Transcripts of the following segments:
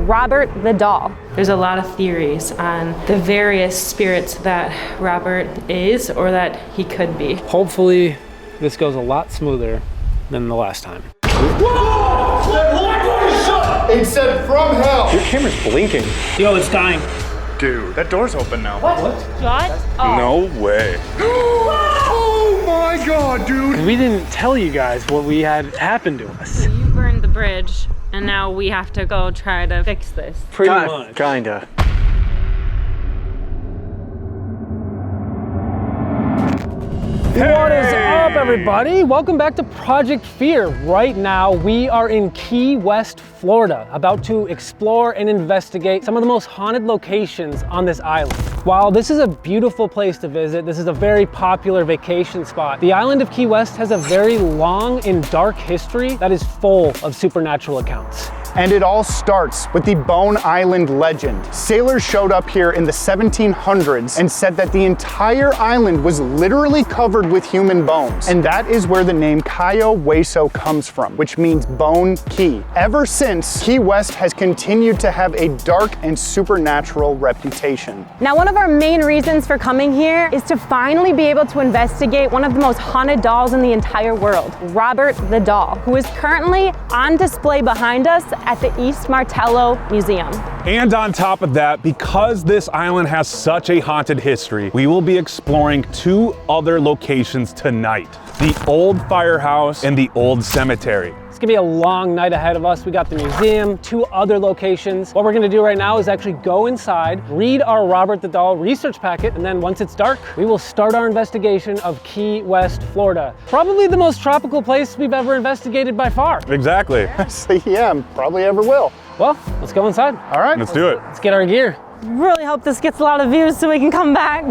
Robert the doll. There's a lot of theories on the various spirits that Robert is or that he could be. Hopefully this goes a lot smoother than the last time. Whoa! That door is shut! It said from hell! Your camera's blinking. Yo, it's dying. Dude, that door's open now. What? Oh. No way. Oh my god, dude! We didn't tell you guys what we had happened to us. You burned the bridge, and now we have to go try to fix this. Pretty much. Kinda. What is up, everybody? Welcome back to Project Fear. Right now, we are in Key West, Florida, about to explore and investigate some of the most haunted locations on this island. While this is a beautiful place to visit, this is a very popular vacation spot, the island of Key West has a very long and dark history that is full of supernatural accounts. And it all starts with the Bone Island legend. Sailors showed up here in the 1700s and said that the entire island was literally covered with human bones. And that is where the name Cayo Hueso comes from, which means bone key. Ever since, Key West has continued to have a dark and supernatural reputation. Now, one of our main reasons for coming here is to finally be able to investigate one of the most haunted dolls in the entire world, Robert the doll, who is currently on display behind us at the East Martello Museum. And on top of that, because this island has such a haunted history, we will be exploring two other locations tonight: the old firehouse and the old cemetery. It's gonna be a long night ahead of us. We got the museum, two other locations. What we're gonna do right now is actually go inside, read our Robert the Doll research packet, and then once it's dark, we will start our investigation of Key West, Florida. Probably the most tropical place we've ever investigated by far. Exactly. So yeah, probably ever will. Well, let's go inside. All right. Let's do it. Let's get our gear. Really hope this gets a lot of views so we can come back.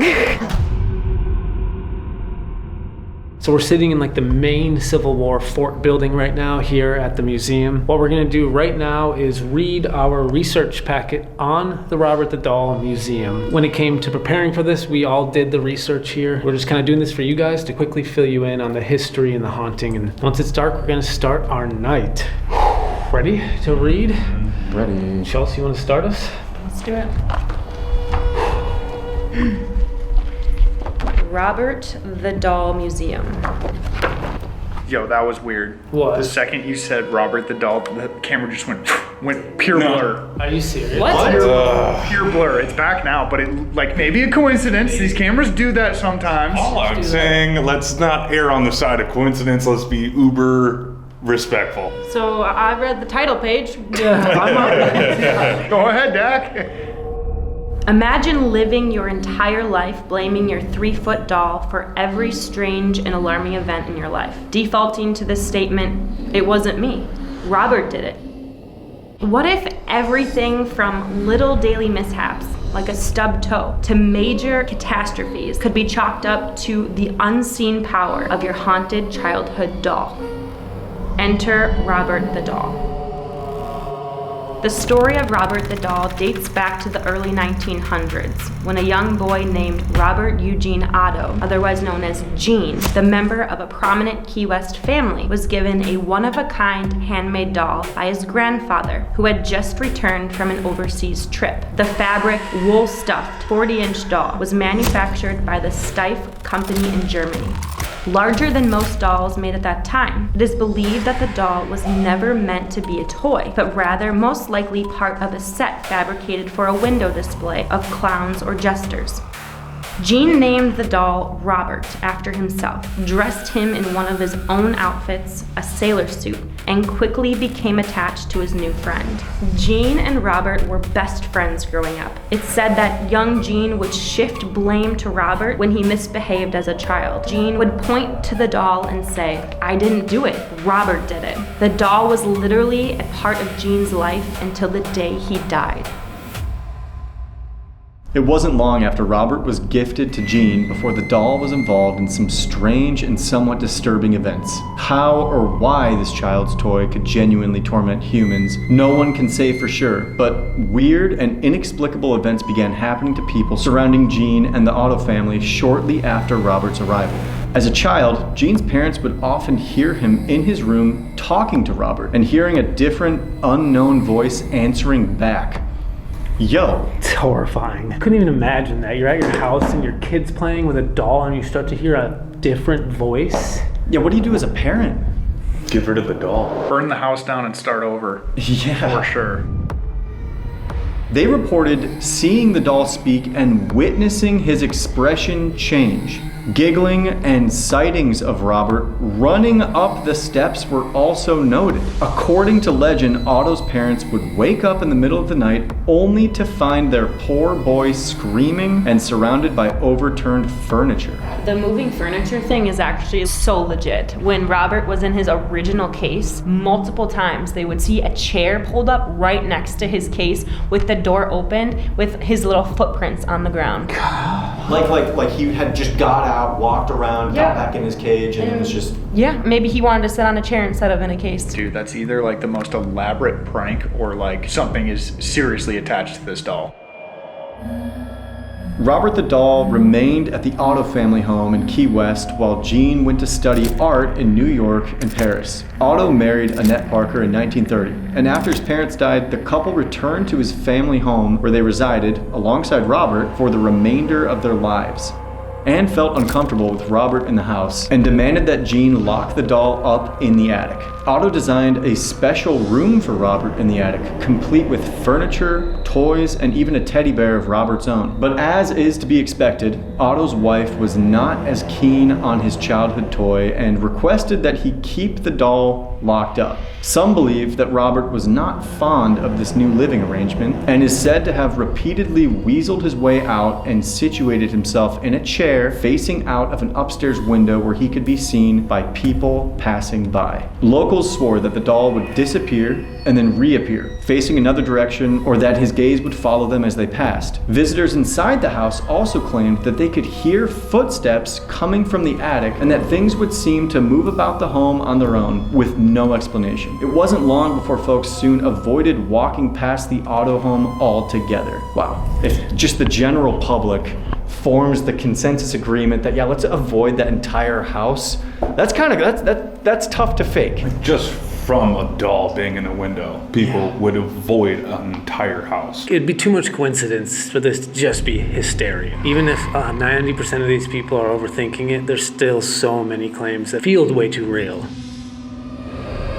So we're sitting in like the main Civil War fort building right now here at the museum. What we're gonna do right now is read our research packet on the Robert the Doll Museum. When it came to preparing for this, we all did the research here. We're just kind of doing this for you guys to quickly fill you in on the history and the haunting. And once it's dark, we're gonna start our night. Ready to read? Ready. Chelsea, you wanna start us? Let's do it. Robert the Doll Museum. Yo, that was weird. What? The second you said Robert the doll, the camera just went pure blur. Are you serious? What? Pure blur. It's back now, but it like maybe a coincidence. These cameras do that sometimes. All I'm saying, let's not err on the side of coincidence. Let's be uber respectful. So I read the title page. Yeah. Go ahead, Dak. Imagine living your entire life blaming your 3-foot doll for every strange and alarming event in your life, defaulting to the statement, "It wasn't me, Robert did it." What if everything from little daily mishaps, like a stubbed toe, to major catastrophes could be chalked up to the unseen power of your haunted childhood doll? Enter Robert the doll. The story of Robert the doll dates back to the early 1900s, when a young boy named Robert Eugene Otto, otherwise known as Gene, the member of a prominent Key West family, was given a one-of-a-kind handmade doll by his grandfather, who had just returned from an overseas trip. The fabric, wool-stuffed 40-inch doll was manufactured by the Steiff Company in Germany. Larger than most dolls made at that time, it is believed that the doll was never meant to be a toy, but rather most likely part of a set fabricated for a window display of clowns or jesters. Gene named the doll Robert after himself, dressed him in one of his own outfits, a sailor suit, and quickly became attached to his new friend. Gene and Robert were best friends growing up. It's said that young Gene would shift blame to Robert when he misbehaved as a child. Gene would point to the doll and say, "I didn't do it, Robert did it." The doll was literally a part of Gene's life until the day he died. It wasn't long after Robert was gifted to Gene before the doll was involved in some strange and somewhat disturbing events. How or why this child's toy could genuinely torment humans, no one can say for sure, but weird and inexplicable events began happening to people surrounding Gene and the Otto family shortly after Robert's arrival. As a child, Gene's parents would often hear him in his room talking to Robert and hearing a different, unknown voice answering back. Yo. It's horrifying. I couldn't even imagine that. You're at your house and your kid's playing with a doll and you start to hear a different voice. Yeah, what do you do as a parent? Get rid of the doll. Burn the house down and start over. Yeah. For sure. They reported seeing the doll speak and witnessing his expression change. Giggling and sightings of Robert running up the steps were also noted. According to legend, Otto's parents would wake up in the middle of the night only to find their poor boy screaming and surrounded by overturned furniture. The moving furniture thing is actually so legit. When Robert was in his original case, multiple times they would see a chair pulled up right next to his case with the door opened with his little footprints on the ground. Like he had just got out, walked around, got back in his cage, and it was just... Yeah, maybe he wanted to sit on a chair instead of in a case. Dude, that's either like the most elaborate prank or like something is seriously attached to this doll. Robert the doll remained at the Otto family home in Key West while Gene went to study art in New York and Paris. Otto married Annette Parker in 1930, and after his parents died, the couple returned to his family home where they resided alongside Robert for the remainder of their lives. Anne felt uncomfortable with Robert in the house and demanded that Gene lock the doll up in the attic. Otto designed a special room for Robert in the attic, complete with furniture, toys, and even a teddy bear of Robert's own. But as is to be expected, Otto's wife was not as keen on his childhood toy and requested that he keep the doll locked up. Some believe that Robert was not fond of this new living arrangement and is said to have repeatedly weaseled his way out and situated himself in a chair facing out of an upstairs window where he could be seen by people passing by. Locals swore that the doll would disappear and then reappear, facing another direction, or that his gaze would follow them as they passed. Visitors inside the house also claimed that they could hear footsteps coming from the attic and that things would seem to move about the home on their own with no explanation. It wasn't long before folks soon avoided walking past the Otto home altogether. Wow. If just the general public forms the consensus agreement that, yeah, let's avoid that entire house, that's tough to fake. Just from a doll being in a window, people would avoid an entire house. It'd be too much coincidence for this to just be hysteria. Even if 90% of these people are overthinking it, there's still so many claims that feel way too real.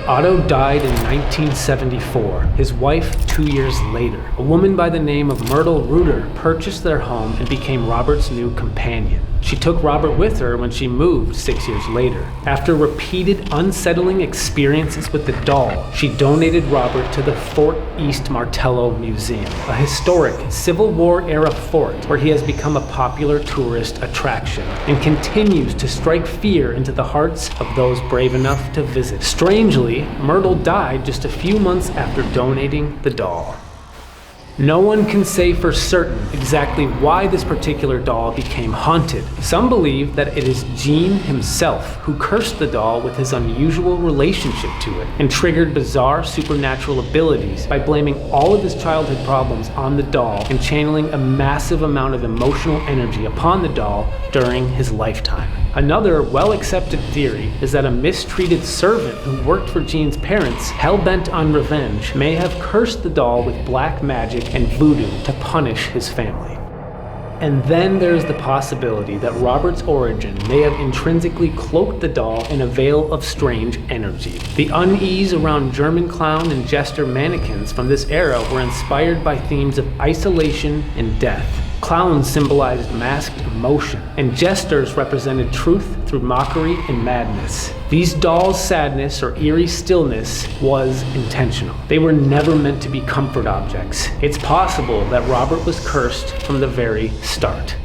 Otto died in 1974, his wife 2 years later. A woman by the name of Myrtle Reuter purchased their home and became Robert's new companion. She took Robert with her when she moved 6 years later. After repeated unsettling experiences with the doll, she donated Robert to the Fort East Martello Museum, a historic Civil War-era fort where he has become a popular tourist attraction and continues to strike fear into the hearts of those brave enough to visit. Strangely, Myrtle died just a few months after donating the doll. No one can say for certain exactly why this particular doll became haunted. Some believe that it is Gene himself who cursed the doll with his unusual relationship to it and triggered bizarre supernatural abilities by blaming all of his childhood problems on the doll and channeling a massive amount of emotional energy upon the doll during his lifetime. Another well-accepted theory is that a mistreated servant who worked for Gene's parents, hell-bent on revenge, may have cursed the doll with black magic and voodoo to punish his family. And then there's the possibility that Robert's origin may have intrinsically cloaked the doll in a veil of strange energy. The unease around German clown and jester mannequins from this era were inspired by themes of isolation and death. Clowns symbolized masked emotion, and jesters represented truth through mockery and madness. These dolls' sadness or eerie stillness was intentional. They were never meant to be comfort objects. It's possible that Robert was cursed from the very start.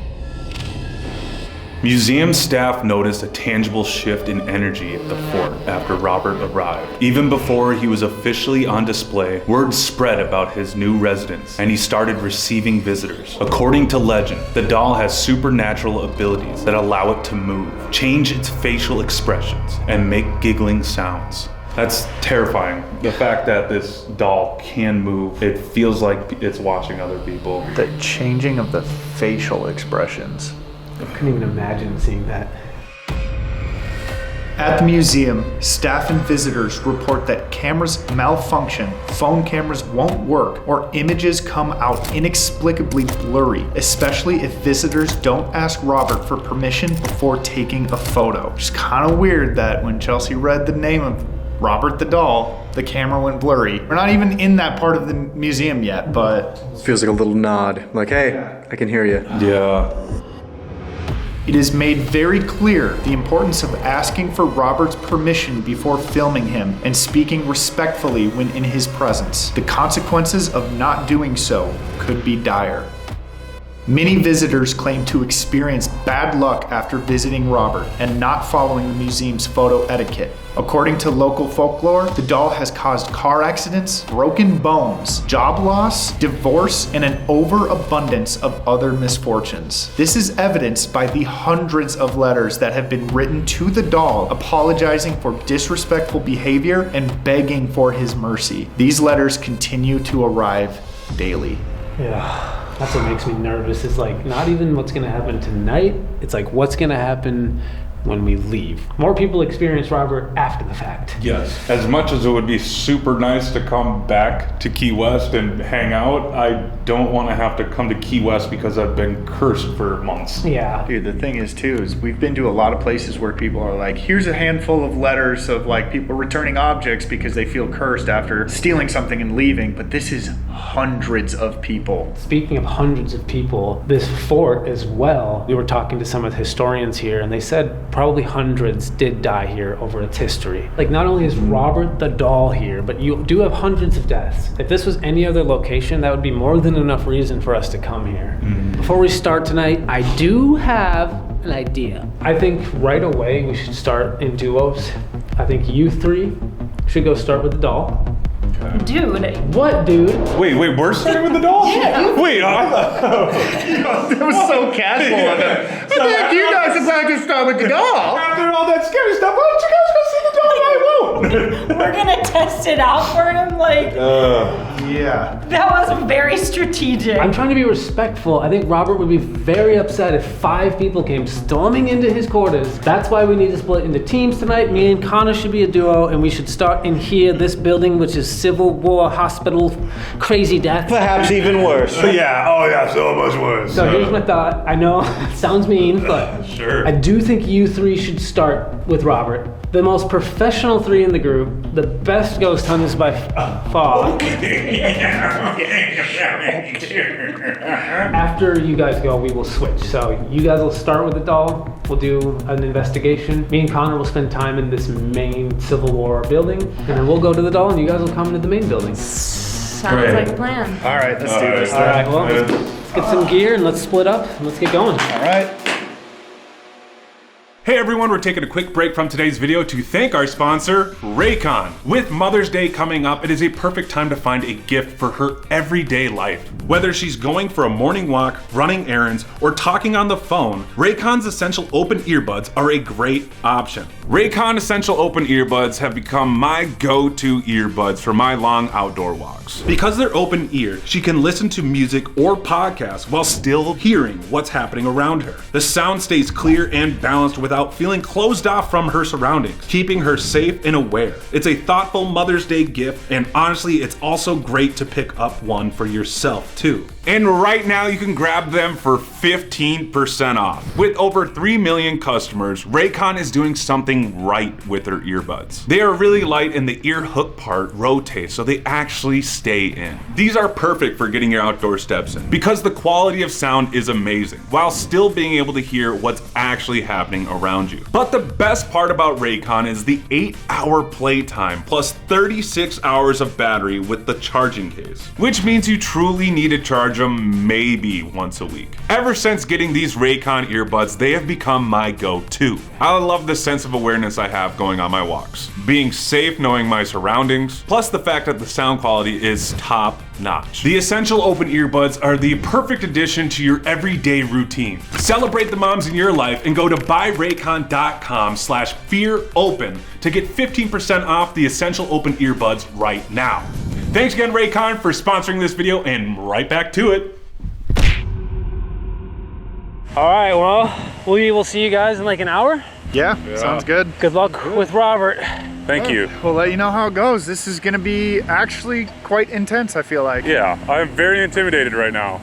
Museum staff noticed a tangible shift in energy at the fort after Robert arrived. Even before he was officially on display, word spread about his new residence, and he started receiving visitors. According to legend, the doll has supernatural abilities that allow it to move, change its facial expressions, and make giggling sounds. That's terrifying. The fact that this doll can move, it feels like it's watching other people. The changing of the facial expressions. I couldn't even imagine seeing that. At the museum, staff and visitors report that cameras malfunction, phone cameras won't work, or images come out inexplicably blurry, especially if visitors don't ask Robert for permission before taking a photo. It's kind of weird that when Chelsea read the name of Robert the doll, the camera went blurry. We're not even in that part of the museum yet, but... Feels like a little nod. Like, hey, I can hear you. Yeah. It is made very clear the importance of asking for Robert's permission before filming him and speaking respectfully when in his presence. The consequences of not doing so could be dire. Many visitors claim to experience bad luck after visiting Robert and not following the museum's photo etiquette. According to local folklore, the doll has caused car accidents, broken bones, job loss, divorce, and an overabundance of other misfortunes. This is evidenced by the hundreds of letters that have been written to the doll apologizing for disrespectful behavior and begging for his mercy. These letters continue to arrive daily. Yeah. That's what makes me nervous. It's like not even what's going to happen tonight. It's like what's going to happen when we leave. More people experience Robert after the fact. Yes. As much as it would be super nice to come back to Key West and hang out, I don't want to have to come to Key West because I've been cursed for months. Yeah. Dude, the thing is too, is we've been to a lot of places where people are like, here's a handful of letters of like people returning objects because they feel cursed after stealing something and leaving, but this is hundreds of people. Speaking of hundreds of people, this fort as well, we were talking to some of the historians here and they said probably hundreds did die here over its history. Like not only is Robert the doll here, but you do have hundreds of deaths. If this was any other location, that would be more than enough reason for us to come here. Before we start tonight, I do have an idea. I think right away we should start in duos. I think you three should go start with the doll. Dude. What, dude? Wait, we're starting with the doll? Yeah. Wait, That was so casual. I think you guys are about to start with the doll. after all that scary stuff, why don't you guys go see the doll? I won't. We're gonna test it out for him. Like, Yeah. that was very strategic. I'm trying to be respectful. I think Robert would be very upset if 5 people came storming into his quarters. That's why we need to split into teams tonight. Me and Connor should be a duo, and we should start in here, this building, which is Civil War Hospital, crazy death. Perhaps even worse. Yeah, oh yeah, so much worse. So here's my thought. I know it sounds mean, but Sure. I do think you 3 should start with Robert. The most professional 3 in the group, the best ghost hunters by far. After you guys go, we will switch. So you guys will start with the doll. We'll do an investigation. Me and Connor will spend time in this main Civil War building, and then we'll go to the doll, and you guys will come into the main building. Sounds Great. like a plan. All right, let's do this. All right, well, let's get some gear and let's split up and let's get going. All right. Hey everyone, we're taking a quick break from today's video to thank our sponsor, Raycon. With Mother's Day coming up, it is a perfect time to find a gift for her everyday life. Whether she's going for a morning walk, running errands, or talking on the phone, Raycon's Essential Open Earbuds are a great option. Raycon Essential Open Earbuds have become my go-to earbuds for my long outdoor walks. Because they're open ear, she can listen to music or podcasts while still hearing what's happening around her. The sound stays clear and balanced without feeling closed off from her surroundings, keeping her safe and aware. It's a thoughtful Mother's Day gift, and honestly, it's also great to pick up one for yourself too. And right now you can grab them for 15% off. With over 3 million customers, Raycon is doing something right with their earbuds. They are really light and the ear hook part rotates so they actually stay in. These are perfect for getting your outdoor steps in because the quality of sound is amazing while still being able to hear what's actually happening around you. But the best part about Raycon is the 8-hour playtime plus 36 hours of battery with the charging case, which means you truly need to charge them maybe once a week. Ever since getting these Raycon earbuds, they have become my go-to. I love the sense of awareness I have going on my walks. Being safe, knowing my surroundings, plus the fact that the sound quality is top notch. The Essential Open Earbuds are the perfect addition to your everyday routine. Celebrate the moms in your life and go to buyraycon.com/fearopen to get 15% off the Essential Open Earbuds right now. Thanks again, Raycon, for sponsoring this video, and right back to it. All right, well, we will see you guys in like an hour. Yeah, sounds good. Good luck with Robert. Thank you. We'll let you know how it goes. This is gonna be actually quite intense, I feel like. Yeah, I'm very intimidated right now.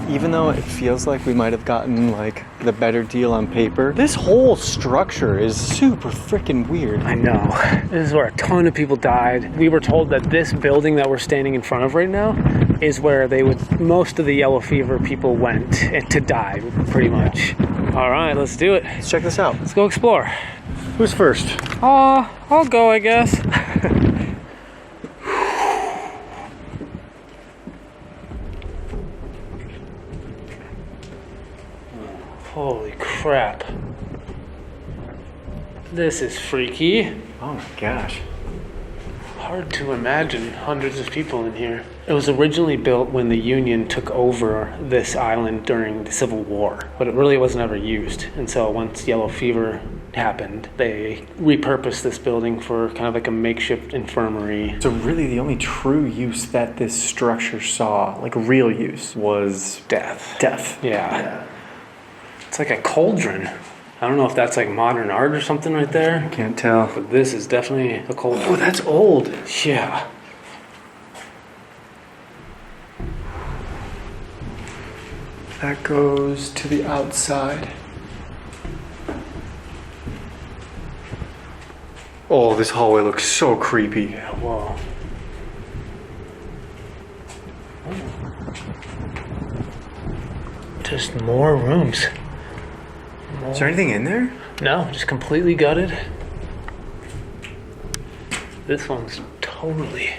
Even though it feels like we might have gotten like the better deal on paper, this whole structure is super freaking weird. I know. This is where a ton of people died. We were told that this building that we're standing in front of right now is where most of the yellow fever people went to die, pretty much. All right, let's do it. Let's check this out. Let's go explore. Who's first? I'll go, I guess. Holy crap. This is freaky. Oh my gosh. Hard to imagine hundreds of people in here. It was originally built when the Union took over this island during the Civil War, but it really wasn't ever used. And so once yellow fever happened, they repurposed this building for kind of like a makeshift infirmary. So really the only true use that this structure saw, like real use, was Death. death. Yeah. It's like a cauldron. I don't know if that's like modern art or something right there, Can't tell. but this is definitely a cauldron. Oh, that's old. Yeah. That goes to the outside. Oh, this hallway looks so creepy. Whoa. Just more rooms. Is there anything in there? No, just completely gutted. This one's totally...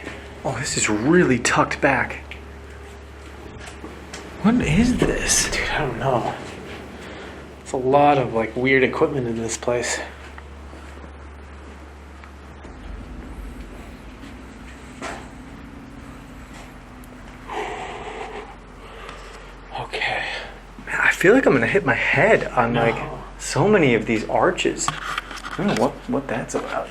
Oh, this is really tucked back. What is this? Dude, I don't know. It's a lot of like weird equipment in this place. Okay. Man, I feel like I'm gonna hit my head on like so many of these arches. I don't know what that's about.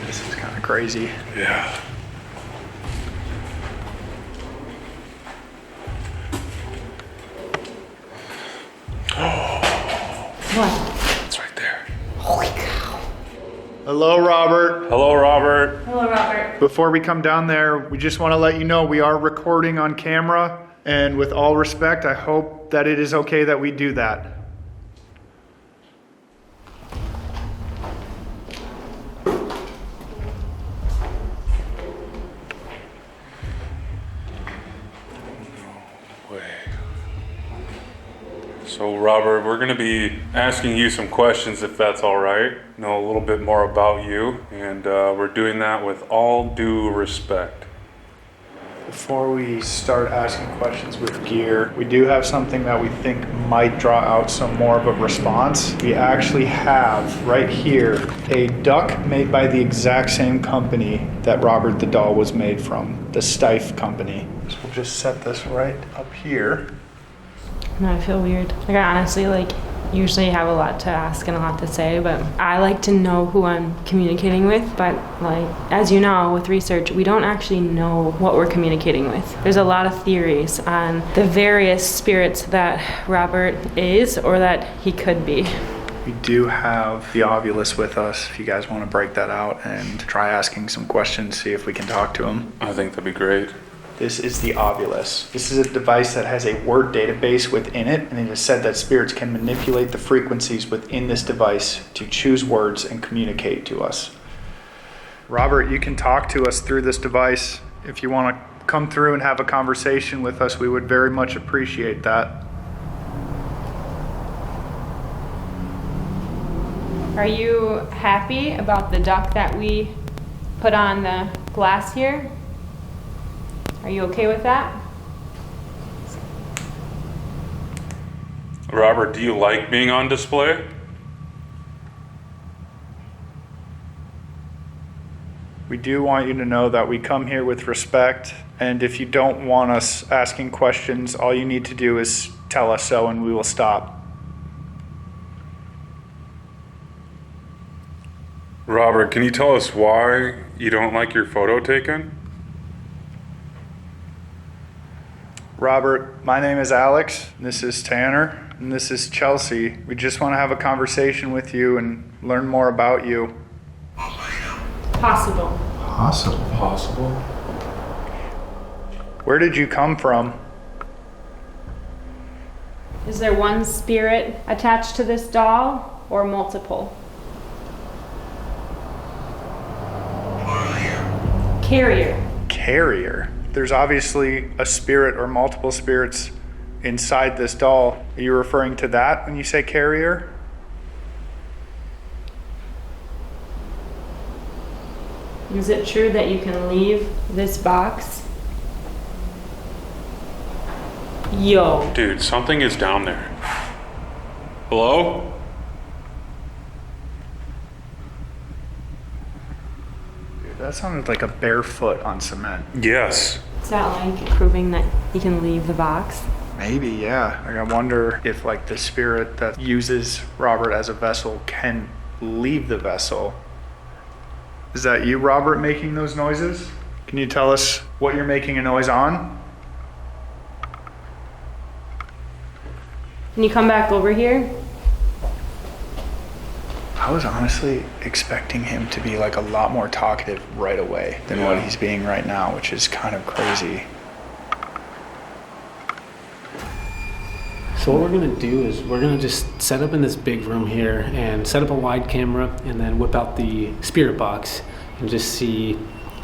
This is kind of crazy. Yeah. What? It's right there. Holy cow. Hello, Robert. Hello, Robert. Hello, Robert. Before we come down there, we just want to let you know we are recording on camera, and with all respect, I hope that it is okay that we do that. So, Robert, we're going to be asking you some questions, if that's all right. Know a little bit more about you, and we're doing that with all due respect. Before we start asking questions with gear, we do have something that we think might draw out some more of a response. We actually have right here a duck made by the exact same company that Robert the doll was made from, the Stife company. So we'll just set this right up here. No, I feel weird. Like, I honestly, usually have a lot to ask and a lot to say, but I like to know who I'm communicating with. But, as you know, with research, we don't actually know what we're communicating with. There's a lot of theories on the various spirits that Robert is or that he could be. We do have the Ovulus with us, if you guys want to break that out and try asking some questions, see if we can talk to him. I think that'd be great. This is the Ovulus. This is a device that has a word database within it, and it is said that spirits can manipulate the frequencies within this device to choose words and communicate to us. Robert, you can talk to us through this device. If you want to come through and have a conversation with us, we would very much appreciate that. Are you happy about the duck that we put on the glass here? Are you okay with that? Robert, do you like being on display? We do want you to know that we come here with respect, and if you don't want us asking questions, all you need to do is tell us so and we will stop. Robert, can you tell us why you don't like your photo taken? Robert, my name is Alex, and this is Tanner, and this is Chelsea. We just want to have a conversation with you and learn more about you. Possible. Possible? Where did you come from? Is there one spirit attached to this doll or multiple? Carrier. Carrier. There's obviously a spirit or multiple spirits inside this doll. Are you referring to that when you say carrier? Is it true that you can leave this box? Yo. Dude, something is down there. Hello? That sounded like a bare foot on cement. Yes. Is that like proving that he can leave the box? Maybe, yeah. Like, I wonder if like the spirit that uses Robert as a vessel can leave the vessel. Is that you, Robert, making those noises? Can you tell us what you're making a noise on? Can you come back over here? I was honestly expecting him to be like a lot more talkative right away than what he's being right now, which is kind of crazy. So what we're gonna do is we're gonna just set up in this big room here and set up a wide camera and then whip out the spirit box and just see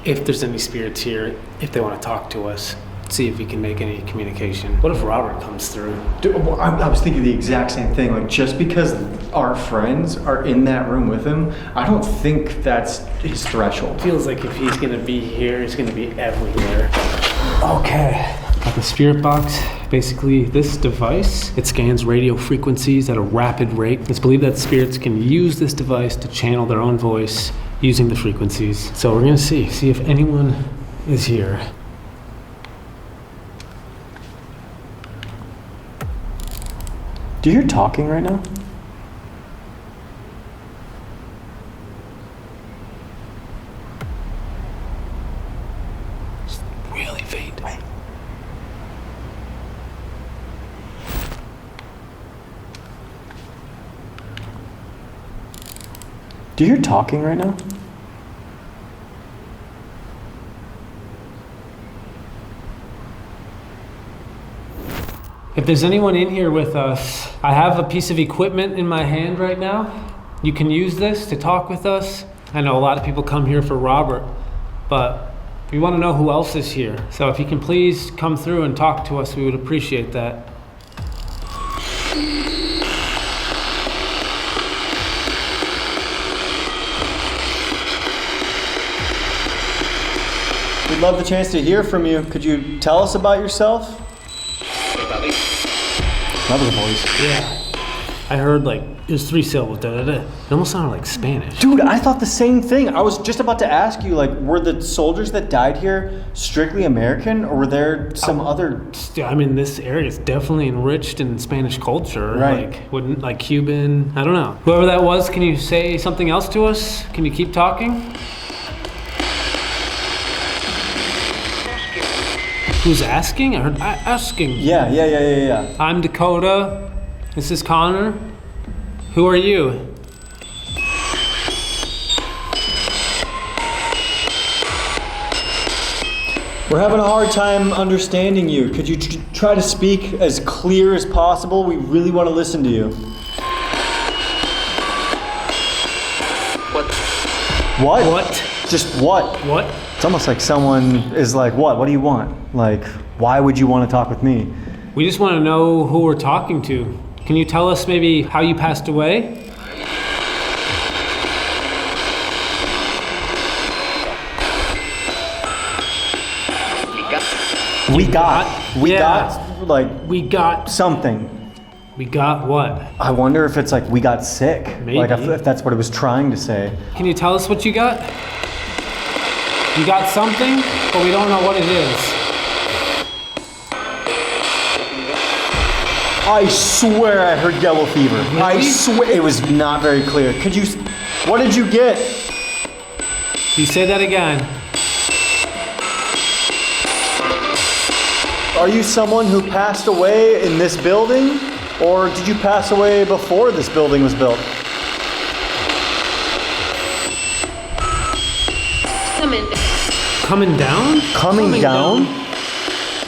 if there's any spirits here, if they wanna talk to us, see if we can make any communication. What if Robert comes through? Dude, well, I was thinking the exact same thing. Like, just because our friends are in that room with him, I don't think that's his threshold. Feels like if he's gonna be here, he's gonna be everywhere. Okay, got the spirit box. Basically, this device, it scans radio frequencies at a rapid rate. It's believed that spirits can use this device to channel their own voice using the frequencies. So we're gonna see if anyone is here. Do you hear talking right now? It's really faint. Wait. Do you hear talking right now? If there's anyone in here with us, I have a piece of equipment in my hand right now. You can use this to talk with us. I know a lot of people come here for Robert, but we want to know who else is here. So if you can please come through and talk to us, we would appreciate that. We'd love the chance to hear from you. Could you tell us about yourself? That was a voice. Yeah. I heard like, it was 3 syllables, da-da-da. It almost sounded like Spanish. Dude, I thought the same thing. I was just about to ask you, like, were the soldiers that died here strictly American, or were there some other... I mean, this area is definitely enriched in Spanish culture. Right. Like, wouldn't, like Cuban, I don't know. Whoever that was, can you say something else to us? Can you keep talking? Who's asking? I heard asking. Yeah. I'm Dakota. This is Connor. Who are you? We're having a hard time understanding you. Could you try to speak as clear as possible? We really want to listen to you. What? What? Just what? What? It's almost like someone is like, what? What do you want? Like, why would you want to talk with me? We just want to know who we're talking to. Can you tell us maybe how you passed away? We got something. We got what? I wonder if it's like we got sick. Maybe. Like if that's what it was trying to say. Can you tell us what you got? You got something, but we don't know what it is. I swear I heard yellow fever. Really? I swear it was not very clear. What did you get? You say that again. Are you someone who passed away in this building? Or did you pass away before this building was built? Coming down? Coming down?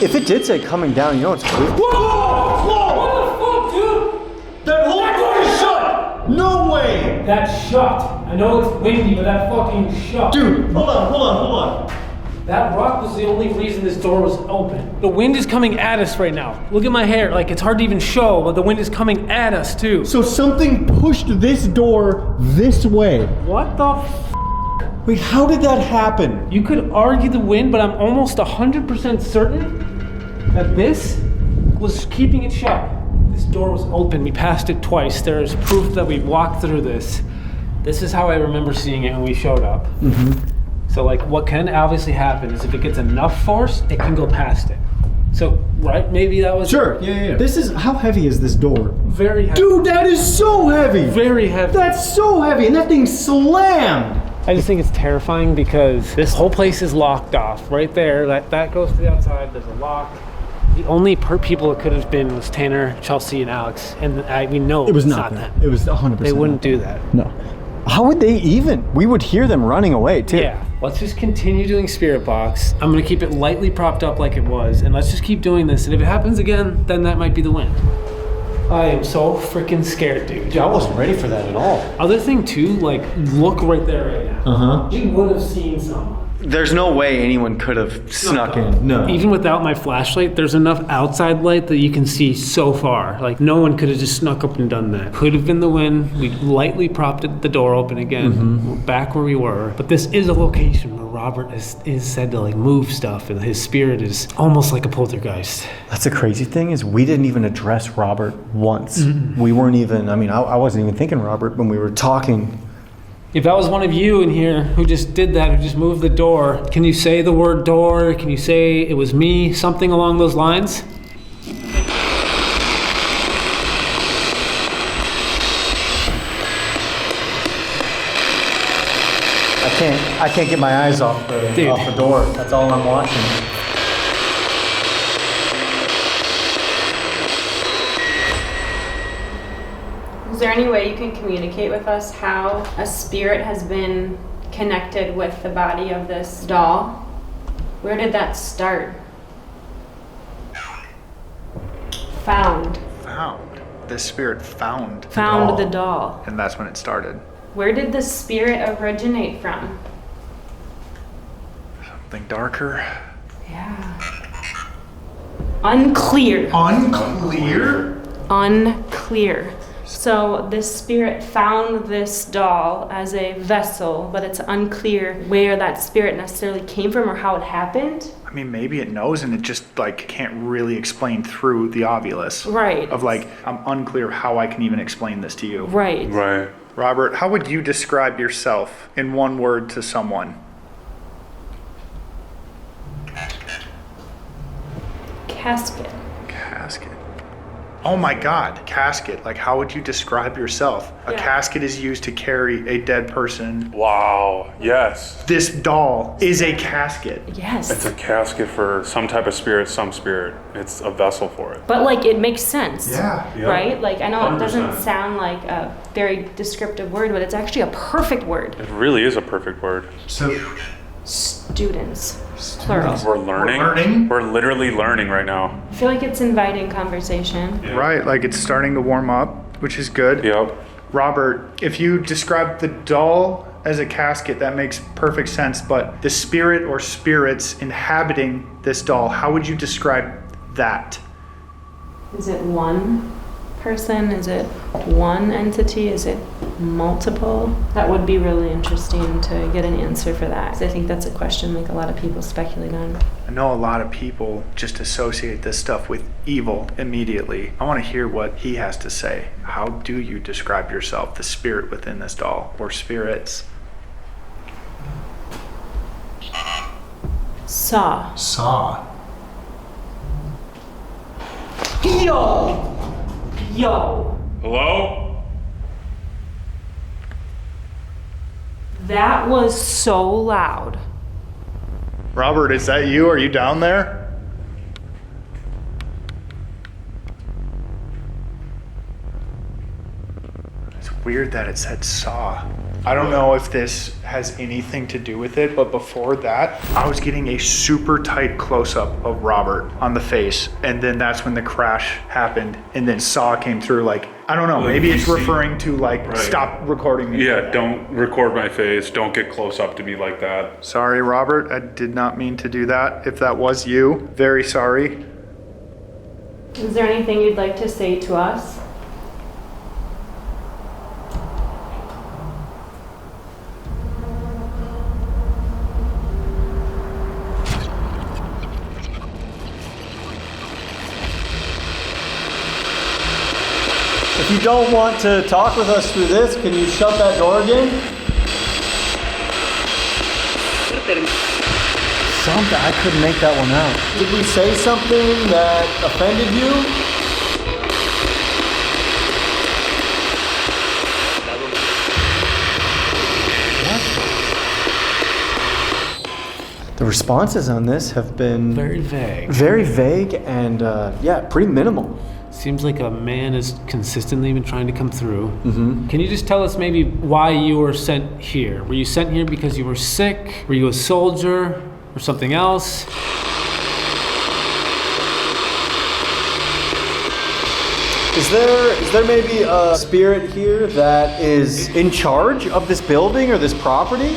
If it did say coming down, you know it's weird. Whoa! What the fuck, dude? That whole door is shut! No way! That's shut. I know it's windy, but that fucking shut. Dude, hold on. That rock was the only reason this door was open. The wind is coming at us right now. Look at my hair, like it's hard to even show, but the wind is coming at us too. So something pushed this door this way. What the Wait, how did that happen? You could argue the wind, but I'm almost 100% certain that this was keeping it shut. This door was open. We passed it twice. There's proof that we walked through this. This is how I remember seeing it when we showed up. So like what can obviously happen is if it gets enough force, it can go past it. So, right, maybe that was... Sure, yeah. This is, how heavy is this door? Very heavy. Dude, that is so heavy! Very heavy. That's so heavy, and that thing slammed! I just think it's terrifying because this whole place is locked off. Right there, that goes to the outside, there's a lock. The only people it could have been was Tanner, Chelsea, and Alex. And we know It was it's not them. that. It was 100%. They wouldn't do that. No. How would they even? We would hear them running away too. Yeah, let's just continue doing Spirit Box. I'm gonna keep it lightly propped up like it was, and let's just keep doing this. And if it happens again, then that might be the win. I am so freaking scared, dude. I wasn't ready for that at all. Other thing too, like, look right there right now. We would have seen someone. There's no way anyone could have snuck in. No. Even without my flashlight, there's enough outside light that you can see so far. Like, no one could have just snuck up and done that. Could have been the wind. We lightly propped the door open again. We're back where we were. But this is a location where Robert is said to, like, move stuff, and his spirit is almost like a poltergeist. That's the crazy thing is we didn't even address Robert once. We weren't even, I wasn't even thinking Robert when we were talking. If that was one of you in here who just did that, who just moved the door, can you say the word door? Can you say it was me? Something along those lines? I can't get my eyes off the door. That's all I'm watching. Is there any way you can communicate with us how a spirit has been connected with the body of this doll? Where did that start? Found. This spirit found Found the doll. and that's when it started. Where did the spirit originate from? Something darker. Yeah. Unclear. Unclear? Unclear. So this spirit found this doll as a vessel, but it's unclear where that spirit necessarily came from or how it happened. I mean, maybe it knows and it just can't really explain through the obvious. Right. Of I'm unclear how I can even explain this to you. Right. Right. Robert, how would you describe yourself in one word to someone? Casket. Casket. Oh my God, casket. How would you describe yourself? A casket is used to carry a dead person. Wow. Yes. This doll is a casket. Yes. It's a casket for some type of spirit, some spirit. It's a vessel for it. But it makes sense. Yeah. Right? I know it doesn't 100%. sound like a very descriptive word, but it's actually a perfect word. It really is a perfect word. So, Students. Plural. We're learning. We're literally learning right now. I feel like it's inviting conversation. right, it's starting to warm up, which is good. Yep. Robert, if you describe the doll as a casket, that makes perfect sense, but the spirit or spirits inhabiting this doll, how would you describe that? Is it one person? Is it one entity? Is it multiple? That would be really interesting to get an answer for that. 'Cause I think that's a question a lot of people speculate on. I know a lot of people just associate this stuff with evil immediately. I want to hear what he has to say. How do you describe yourself, the spirit within this doll, or spirits? Saw. Hello? That was so loud. Robert, is that you? Are you down there? It's weird that it said saw. I don't know if this has anything to do with it, but before that, I was getting a super tight close-up of Robert on the face, and then that's when the crash happened, and then saw came through. Like, I don't know, maybe it's referring to like, stop recording me. Yeah, don't record my face. Don't get close up to me like that. Sorry, Robert, I did not mean to do that. If that was you, very sorry. Is there anything you'd like to say to us? If you don't want to talk with us through this, can you shut that door again? Something, I couldn't make that one out. Did we say something that offended you? What? The responses on this have been Very vague. very vague and yeah, pretty minimal. Seems like a man has consistently been trying to come through. Mm-hmm. Can you just tell us maybe why you were sent here? Were you sent here because you were sick? Were you a soldier or something else? Is there maybe a spirit here that is in charge of this building or this property?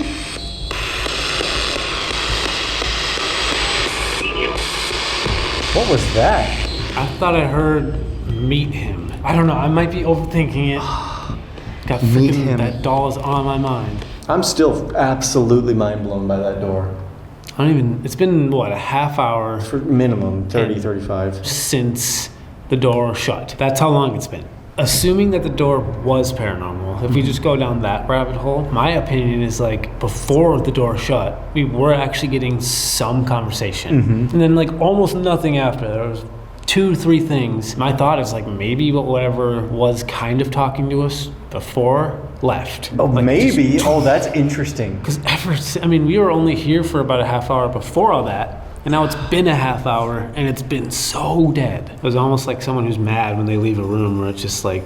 What was that? I thought I heard meet him. I don't know, I might be overthinking it. Got Meet freaking him. that doll is on my mind. I'm still absolutely mind blown by that door. I don't even, it's been what, a half hour For minimum 30, 35. since the door shut. That's how long it's been. Assuming that the door was paranormal, if we just go down that rabbit hole, my opinion is like before the door shut, we were actually getting some conversation. And then like almost nothing after. There was 2-3 things. My thought is like maybe whatever was kind of talking to us before left. Oh, Like, maybe. just- Oh, that's interesting. Because I mean, we were only here for about a half hour before all that, and now it's been a half hour, and it's been so dead. It was almost like someone who's mad when they leave a room where it's just like,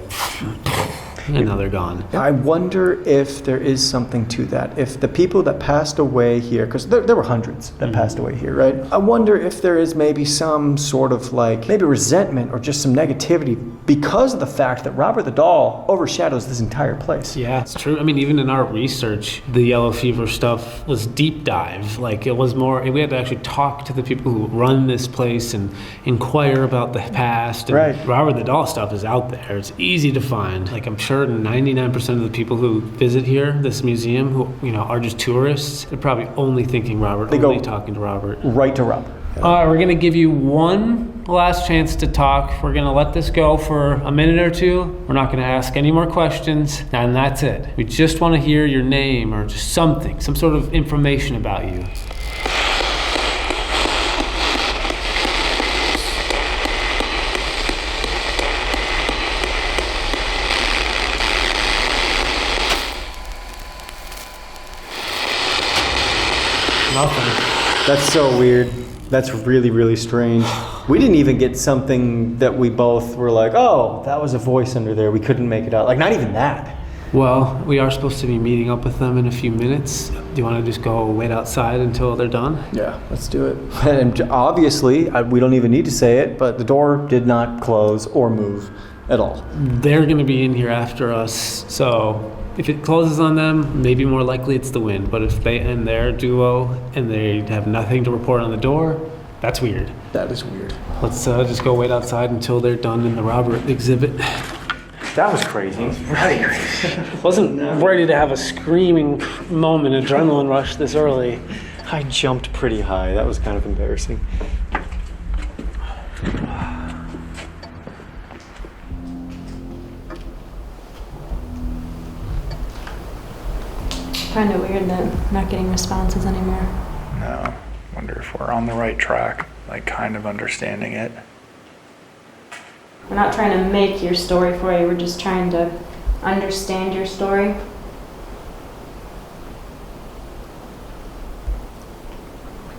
and now they're gone. I wonder if there is something to that. If the people that passed away here, because there were hundreds that passed away here, right? I wonder if there is maybe some sort of like, maybe resentment or just some negativity because of the fact that Robert the Doll overshadows this entire place. Yeah, it's true. I mean, even in our research, the yellow fever stuff was deep dive. Like, it was more, we had to actually talk to the people who run this place and inquire about the past. And Right. Robert the Doll stuff is out there. It's easy to find. Like, I'm sure 99% of the people who visit here, this museum, who, you know, are just tourists, they're probably only thinking Robert, They only go talking to Robert. Right to Robert. All right, we're going to give you one last chance to talk. We're going to let this go for a minute or two. We're not going to ask any more questions, and that's it. We just want to hear your name or just something, some sort of information about you. Nothing. That's so weird. That's really, really strange. We didn't even get something that we both were like, oh, that was a voice under there. We couldn't make it out. Like, not even that. Well, we are supposed to be meeting up with them in a few minutes. Do you want to just go wait outside until they're done? Yeah, let's do it. And obviously, we don't even need to say it, but the door did not close or move at all. They're going to be in here after us, so if it closes on them, maybe more likely it's the wind. But if they end their duo and they have nothing to report on the door, that's weird. That is weird. Let's just go wait outside until they're done in the Robert exhibit. That was crazy. Really crazy. Wasn't ready to have a screaming moment, adrenaline rush this early. I jumped pretty high. That was kind of embarrassing. Find it weird that I'm not getting responses anymore. No. Wonder if we're on the right track, like kind of understanding it. We're not trying to make your story for you, we're just trying to understand your story.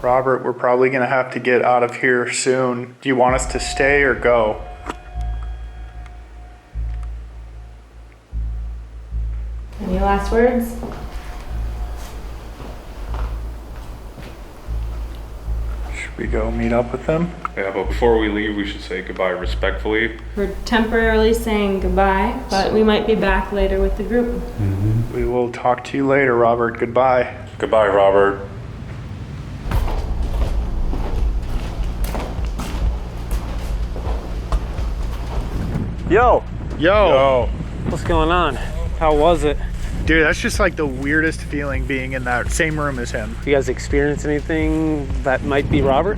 Robert, we're probably gonna have to get out of here soon. Do you want us to stay or go? Any last words? Should we go meet up with them? Yeah, but before we leave, we should say goodbye respectfully. We're temporarily saying goodbye, but we might be back later with the group. We will talk to you later, Robert. Goodbye. Goodbye, Robert. Yo, Yo. what's going on? How was it? Dude, that's just like the weirdest feeling being in that same room as him. You guys experience anything that might be Robert?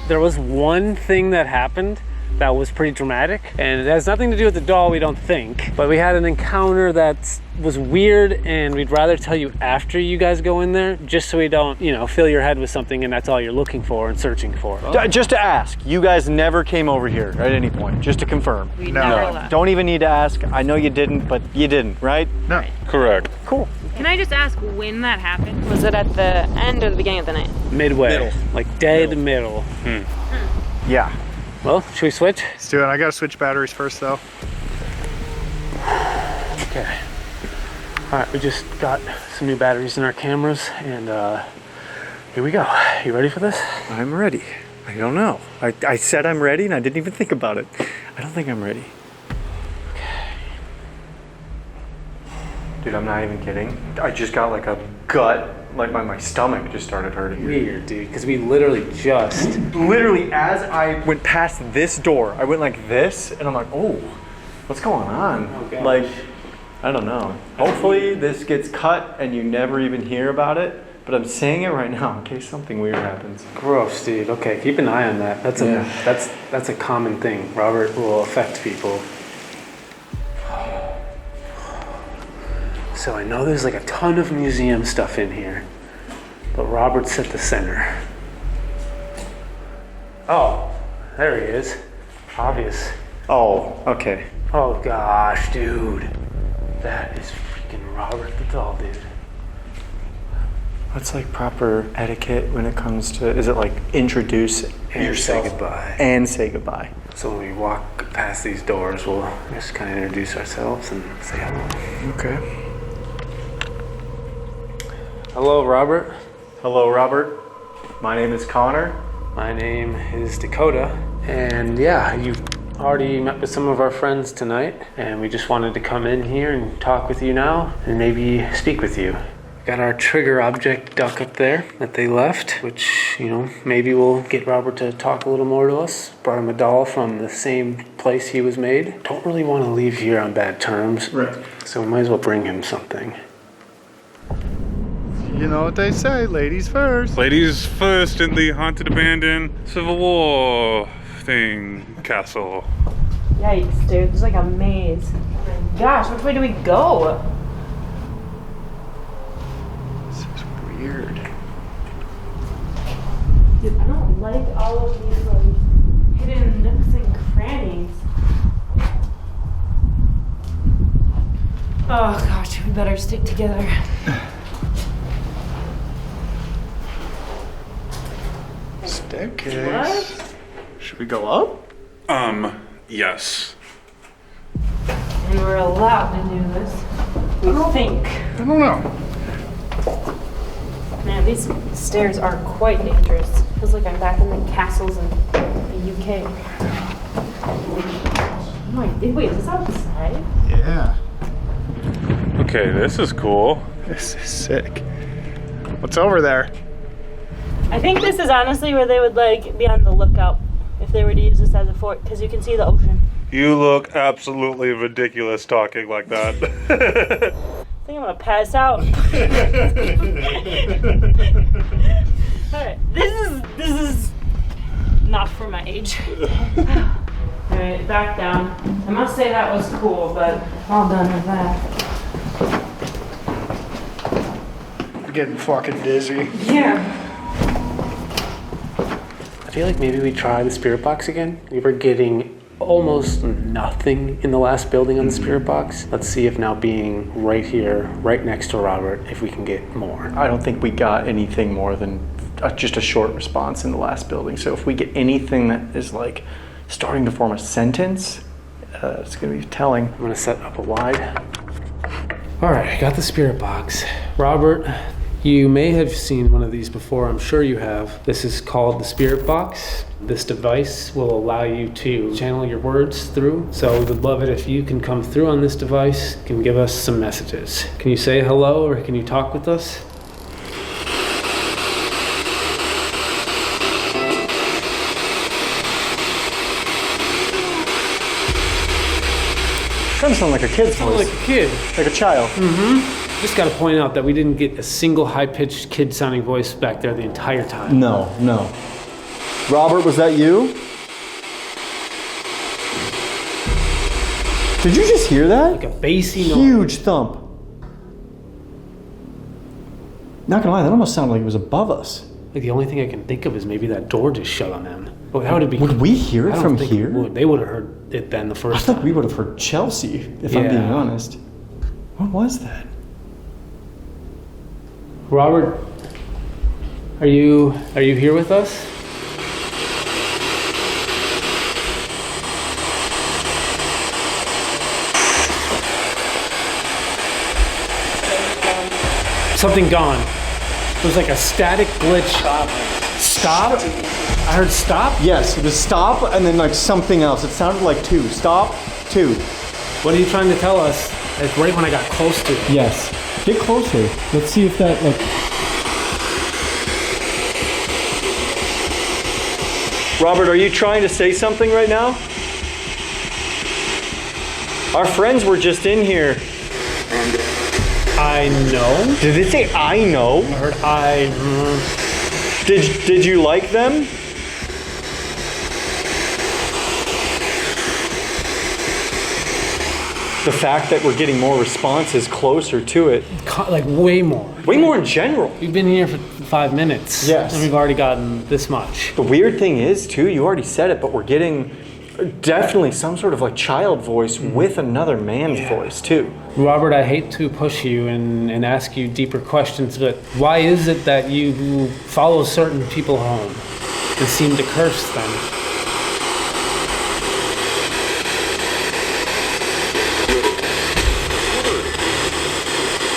There was one thing that happened that was pretty dramatic, and it has nothing to do with the doll, we don't think, but we had an encounter that was weird, and we'd rather tell you after you guys go in there, just so we don't, fill your head with something and that's all you're looking for and searching for. Just to ask, you guys never came over here at any point, just to confirm. We never left. Don't even need to ask. I know you didn't, but you didn't, right? No. Correct. Cool. Can I just ask when that happened? Was it at the end or the beginning of the night? Midway. Like dead middle. Yeah. Well, should we switch? Let's do it. I gotta switch batteries first though. Okay. All right, we just got some new batteries in our cameras, and here we go. You ready for this? I'm ready. I don't know. I said I'm ready and I didn't even think about it. I don't think I'm ready. Dude, I'm not even kidding. I just got like a gut, like my stomach just started hurting. Weird, dude, because we literally just... Literally, as I went past this door, I went like this, and I'm like, oh, what's going on? Oh, gosh. Like, I don't know. Hopefully this gets cut and you never even hear about it, but I'm saying it right now in case something weird happens. Gross, dude. Okay, keep an eye on that. That's a common thing. Robert will affect people. So I know there's like a ton of museum stuff in here, but Robert's at the center. Oh, there he is. Obvious. Oh, okay. Oh gosh, dude. That is freaking Robert the doll, dude. What's like proper etiquette when it comes to, is it like introduce And yourself say goodbye. and say goodbye? So when we walk past these doors, we'll just kind of introduce ourselves and say hello. Okay. Hello, Robert. Hello, Robert. My name is Connor. My name is Dakota. And yeah, you've already met with some of our friends tonight, and we just wanted to come in here and talk with you now and maybe speak with you. Got our trigger object duck up there that they left, which, maybe we'll get Robert to talk a little more to us. Brought him a doll from the same place he was made. Don't really want to leave here on bad terms. Right. So we might as well bring him something. You know what they say, ladies first. Ladies first in the haunted abandoned Civil War thing castle. Yikes, dude. It's like a maze. Oh my gosh, which way do we go? This is weird. Dude, I don't like all of these like hidden nooks and crannies. Oh gosh, we better stick together. Staircase. What? Should we go up? Yes. And we're allowed to do this. We think. I don't know. Man, these stairs are quite dangerous. Feels like I'm back in the castles in the UK. Oh my, wait, is this outside? Yeah. Okay, this is cool. This is sick. What's over there? I think this is honestly where they would like be on the lookout if they were to use this as a fort, because you can see the ocean. You look absolutely ridiculous talking like that. I think I'm gonna pass out. Alright, this is not for my age. Alright, back down. I must say that was cool, but all done with that. I'm getting fucking dizzy. Yeah. I feel like maybe we try the spirit box again. We were getting almost nothing in the last building on the spirit box. Let's see if now being right here, right next to Robert, if we can get more. I don't think we got anything more than just a short response in the last building. So if we get anything that is like starting to form a sentence, it's gonna be telling. I'm gonna set up a wide. All right, I got the spirit box. Robert, you may have seen one of these before, I'm sure you have. This is called the spirit box. This device will allow you to channel your words through. So we would love it if you can come through on this device, can give us some messages. Can you say hello or can you talk with us? Kind of sound like a kid's voice. Like a kid. Like a child. Just gotta point out that we didn't get a single high-pitched kid-sounding voice back there the entire time. No. Robert, was that you? Did you just hear that? Like a bassy noise. Huge thump. Not gonna lie, that almost sounded like it was above us. Like the only thing I can think of is maybe that door just shut on them. Oh, that would be. Would we hear it from here? They would have heard it then the first time. I thought we would have heard Chelsea, if I'm being honest. What was that? Robert, are you here with us? Something gone. It was like a static glitch. Stop? I heard stop? Yes, it was stop and then like something else. It sounded like two. Stop, two. What are you trying to tell us? It's right when I got close to it. Yes. Get closer. Let's see if that, like... Robert, are you trying to say something right now? Our friends were just in here. I know. Did it say I know? I heard Did you like them? The fact that we're getting more responses closer to it. Like way more. Way more in general. We've been here for 5 minutes. Yes. And we've already gotten this much. The weird thing is, too, you already said it, but we're getting definitely some sort of like child voice with another man's voice, too. Robert, I hate to push you and ask you deeper questions, but why is it that you follow certain people home and seem to curse them?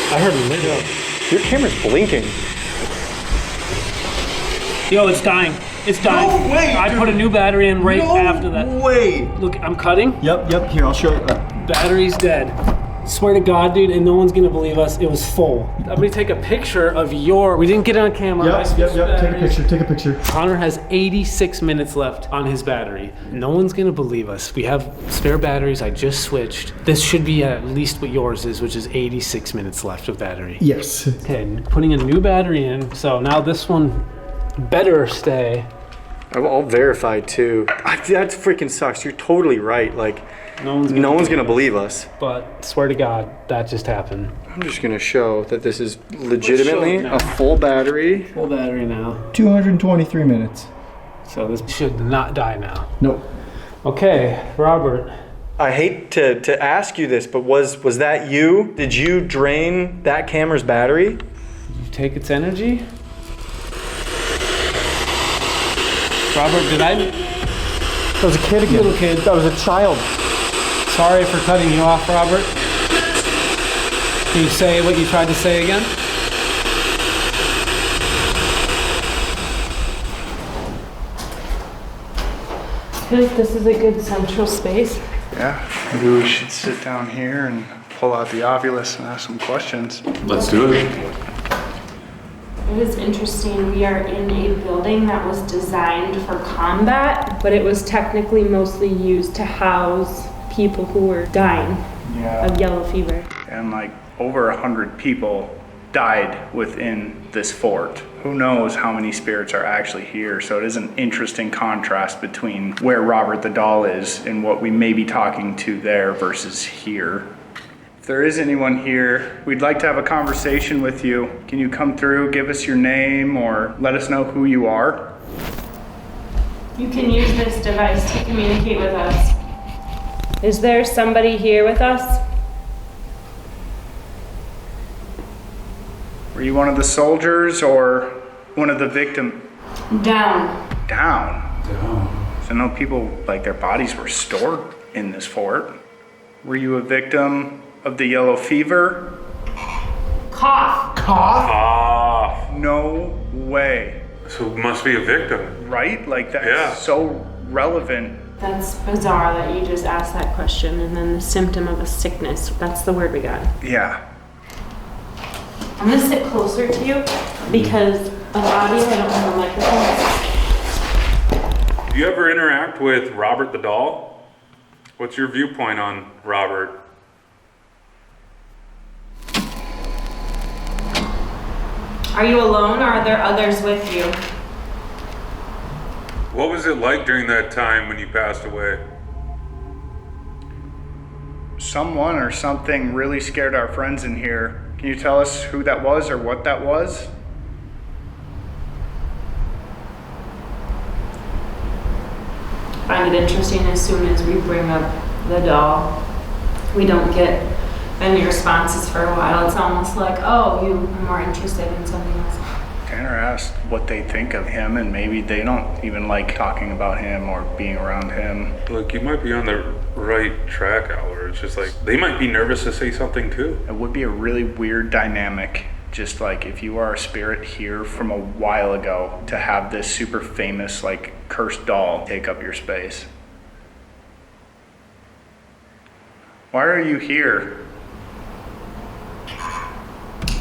I heard lit up. Your camera's blinking. Yo, it's dying. It's dying. No way, I dude. put a new battery in right after that. Way. Look, I'm cutting. Yep, here, I'll show you. Battery's dead. Swear to God, dude, and no one's gonna believe us. It was full. I'm gonna take a picture of your. We didn't get it on camera. Yep. Take a picture. Connor has 86 minutes left on his battery. No one's gonna believe us. We have spare batteries. I just switched. This should be at least what yours is, which is 86 minutes left of battery. Yes. Okay, putting a new battery in. So now this one better stay. I'll verify too. That freaking sucks. You're totally right. Like, No one's gonna believe us. But swear to God, that just happened. I'm just gonna show that this is legitimately now. a full battery. Full battery now. 223 minutes. So this should not die now. Nope. Okay, Robert. I hate to ask you this, but was that you? Did you drain that camera's battery? Did you take its energy? Robert, did I? That was a kid again. Little kid. That was a child. Sorry for cutting you off, Robert. Can you say what you tried to say again? I feel like this is a good central space. Yeah, maybe we should sit down here and pull out the Ovilus and ask some questions. Let's do it. It is interesting. We are in a building that was designed for combat, but it was technically mostly used to house people who were dying of yellow fever. And like over 100 people died within this fort. Who knows how many spirits are actually here? So it is an interesting contrast between where Robert the Doll is and what we may be talking to there versus here. If there is anyone here, we'd like to have a conversation with you. Can you come through, give us your name, or let us know who you are? You can use this device to communicate with us. Is there somebody here with us? Were you one of the soldiers or one of the victims? Down. Down? So no people, like their bodies were stored in this fort. Were you a victim of the yellow fever? Cough. Ah, No way. so it must be a victim. Right? Like that's Yeah. so relevant. That's bizarre that you just asked that question and then the symptom of a sickness. That's the word we got. Yeah. I'm gonna sit closer to you because of audio, I don't have a microphone. Do you ever interact with Robert the doll? What's your viewpoint on Robert? Are you alone or are there others with you? What was it like during that time when you passed away? Someone or something really scared our friends in here. Can you tell us who that was or what that was? Find it interesting as soon as we bring up the doll, we don't get any responses for a while. It's almost like, oh, you are more interested in something else. Tanner asked what they think of him, and maybe they don't even like talking about him or being around him. Look, you might be on the right track, Albert. It's just like, they might be nervous to say something too. It would be a really weird dynamic, just like if you are a spirit here from a while ago, to have this super famous, like, cursed doll take up your space. Why are you here?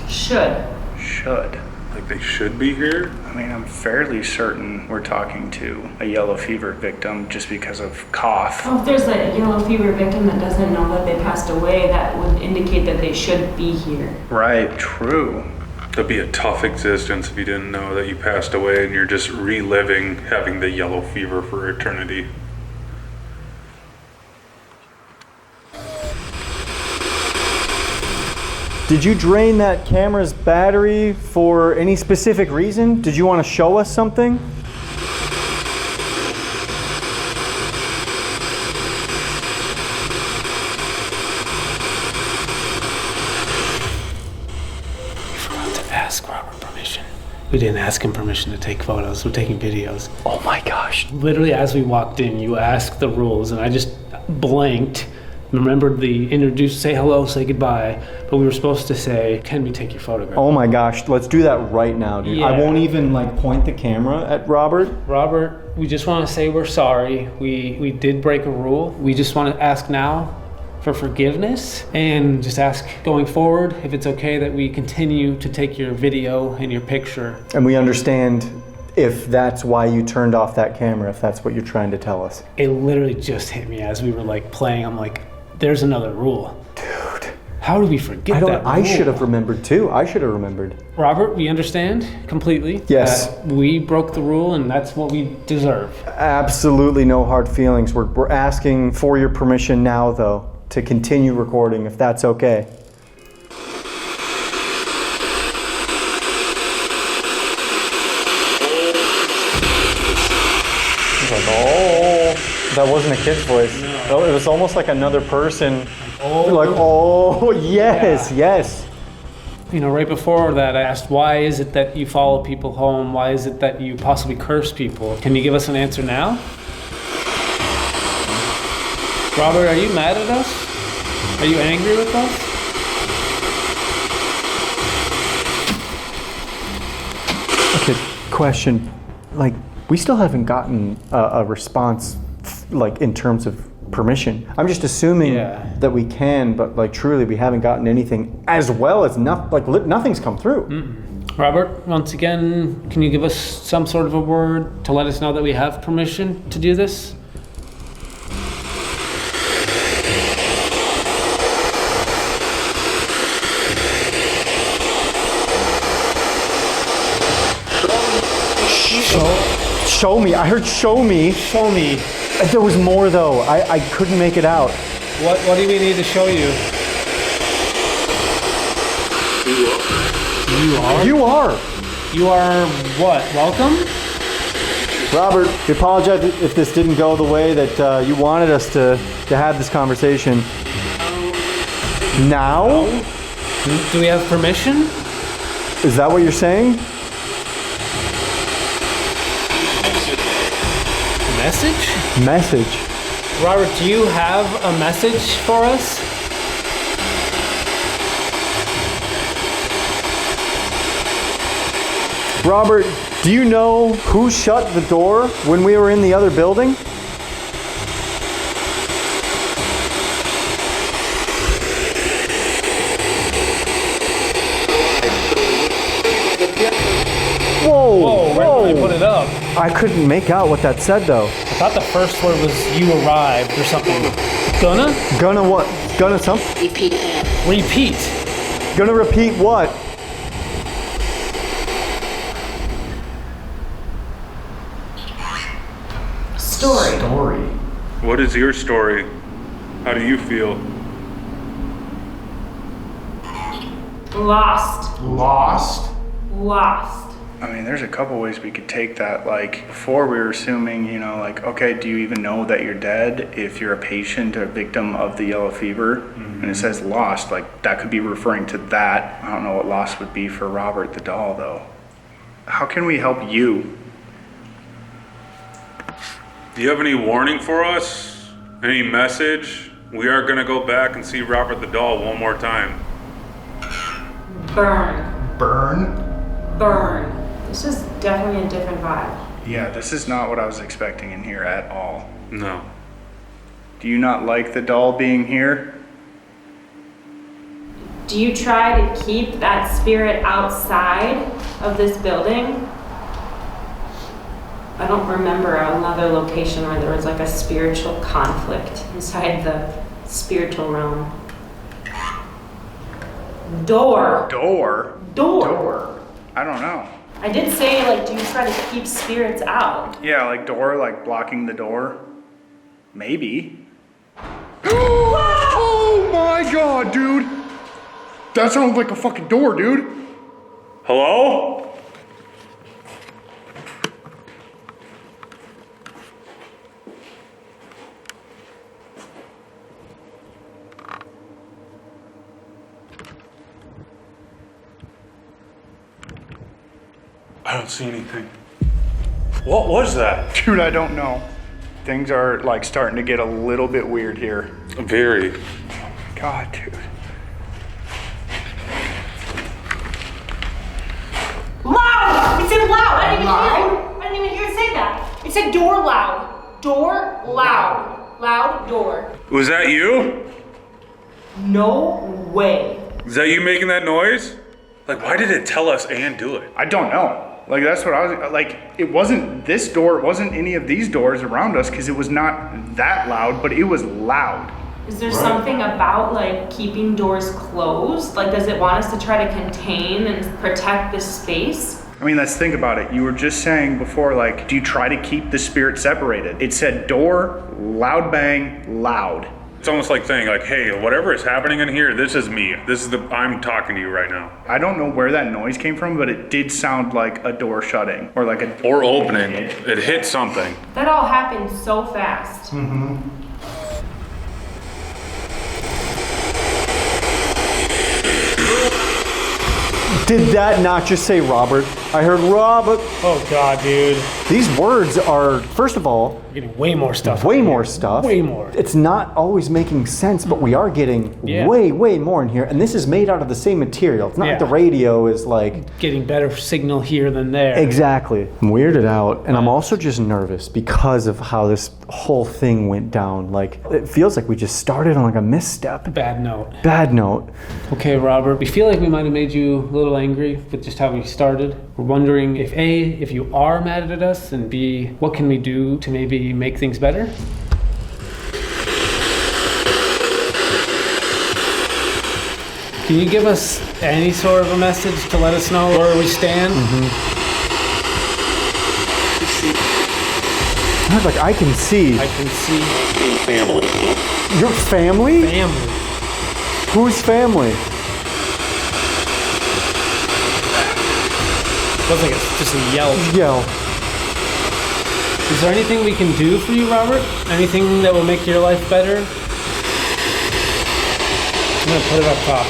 Should. Should. Like they should be here? I mean, I'm fairly certain we're talking to a yellow fever victim just because of cough. Well, if there's a yellow fever victim that doesn't know that they passed away, that would indicate that they should be here. Right, true. That'd be a tough existence if you didn't know that you passed away and you're just reliving having the yellow fever for eternity. Did you drain that camera's battery for any specific reason? Did you want to show us something? Ask Robert permission. We didn't ask him permission to take photos. We're taking videos. Oh my gosh. Literally, as we walked in, you asked the rules, and I just blanked. Remembered the introduce, say hello, say goodbye, but we were supposed to say, "Can we take your photograph?" Oh my gosh, let's do that right now, dude. Yeah. I won't even like point the camera at Robert. Robert, we just want to say we're sorry. We did break a rule. We just want to ask now for forgiveness and just ask going forward if it's okay that we continue to take your video and your picture. And we understand if that's why you turned off that camera, if that's what you're trying to tell us. It literally just hit me as we were like playing. I'm like, there's another rule. Dude. How do we forget that I rule? should have remembered too. I should have remembered. Robert, we understand completely. Yes. that we broke the rule and that's what we deserve. Absolutely no hard feelings. We're asking for your permission now, though, to continue recording, if that's okay. He's like, oh, that wasn't a kid's voice. No. It was almost like another person. Like, oh, yes, yes. You know, right before that, I asked, why is it that you follow people home? Why is it that you possibly curse people? Can you give us an answer now? Robert, are you mad at us? Are you angry with us? Okay, question. Like, we still haven't gotten a response, like, in terms of permission. I'm just assuming that we can, but, like, truly we haven't gotten anything, as well as nothing's come through. Mm-mm. Robert, once again, can you give us some sort of a word to let us know that we have permission to do this? Show me. I heard show me. Show me. There was more, though. I couldn't make it out. What do we need to show you? You are? You are. You are what? Welcome? Robert, we apologize if this didn't go the way that you wanted us to have this conversation. Now? Do we have permission? Is that what you're saying? Message? Message. Robert, do you have a message for us? Robert, do you know who shut the door when we were in the other building? Whoa, Where did I put it up? I couldn't make out what that said though. I thought the first word was you arrived or something. Gonna? Gonna what? Gonna something? Repeat. Gonna repeat what? Story. What is your story? How do you feel? Lost. Lost? Lost. I mean, there's a couple ways we could take that. Like, before we were assuming, you know, like, okay, do you even know that you're dead if you're a patient or a victim of the yellow fever? And it says lost, like, that could be referring to that. I don't know what lost would be for Robert the doll, though. How can we help you? Do you have any warning for us? Any message? We are gonna go back and see Robert the doll one more time. Burn. Burn? Burn. This is definitely a different vibe. Yeah, this is not what I was expecting in here at all. No. Do you not like the doll being here? Do you try to keep that spirit outside of this building? I don't remember another location where there was like a spiritual conflict inside the spiritual realm. Door. Door? Door. I don't know. I did say, like, do you try to keep spirits out? Yeah, like door, like blocking the door. Maybe. Oh my god, dude! That sounds like a fucking door, dude. Hello? I don't see anything. What was that? Dude, I don't know. Things are like starting to get a little bit weird here. Very. God, dude. Loud! It said loud! I didn't even hear it say that. It said door loud. Door loud. Loud door. Was that you? No way. Is that you making that noise? Like, why did it tell us and do it? I don't know. Like, that's what I was, like, it wasn't this door, it wasn't any of these doors around us because it was not that loud, but it was loud. Is there something about, like, keeping doors closed? Like, does it want us to try to contain and protect this space? I mean, let's think about it. You were just saying before, like, do you try to keep the spirit separated? It said door, loud bang, loud. It's almost like saying, like, hey, whatever is happening in here, this is me. I'm talking to you right now. I don't know where that noise came from, but it did sound like a door shutting or like a Or opening. It hit something. That all happened so fast. Did that not just say Robert? I heard Robert. Oh god, dude. These words are, first of all, We're getting way more stuff. way more stuff. Way more. It's not always making sense, but we are getting way more in here. And this is made out of the same material. It's not like the radio is like... Getting better signal here than there. Exactly. I'm weirded out, and I'm also just nervous because of how this whole thing went down. Like, it feels like we just started on like a misstep. Bad note. Bad note. Okay, Robert, we feel like we might have made you a little angry with just how we started. We're wondering if A, if you are mad at us, and B, what can we do to maybe make things better? Can you give us any sort of a message to let us know where we stand? Like, I can see. I can see. Family. Your family? Family. Whose family? Feels like it's just a yell. Yell. Is there anything we can do for you, Robert? Anything that will make your life better? I'm gonna put it up top.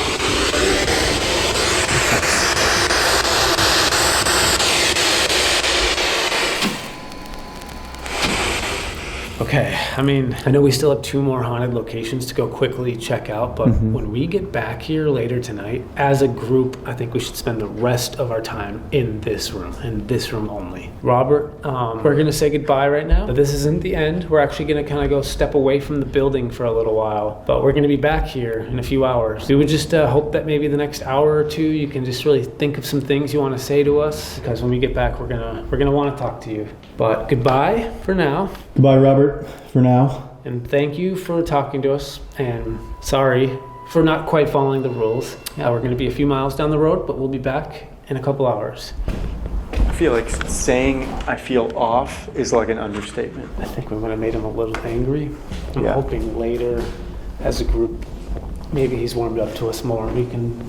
Okay, I mean, I know we still have 2 more haunted locations to go quickly check out, but when we get back here later tonight, as a group, I think we should spend the rest of our time in this room, and this room only. Robert, we're gonna say goodbye right now, but this isn't the end. We're actually gonna kind of go step away from the building for a little while, but we're gonna be back here in a few hours. We would just hope that maybe the next hour or 2, you can just really think of some things you wanna say to us, because when we get back, we're gonna wanna talk to you. But goodbye for now. Goodbye, Robert, for now. And thank you for talking to us, and sorry for not quite following the rules. Yeah, we're gonna be a few miles down the road, but we'll be back in a couple hours. I feel like saying I feel off is like an understatement. I think we might have made him a little angry. I'm Yeah. hoping later, as a group, maybe he's warmed up to us more and we can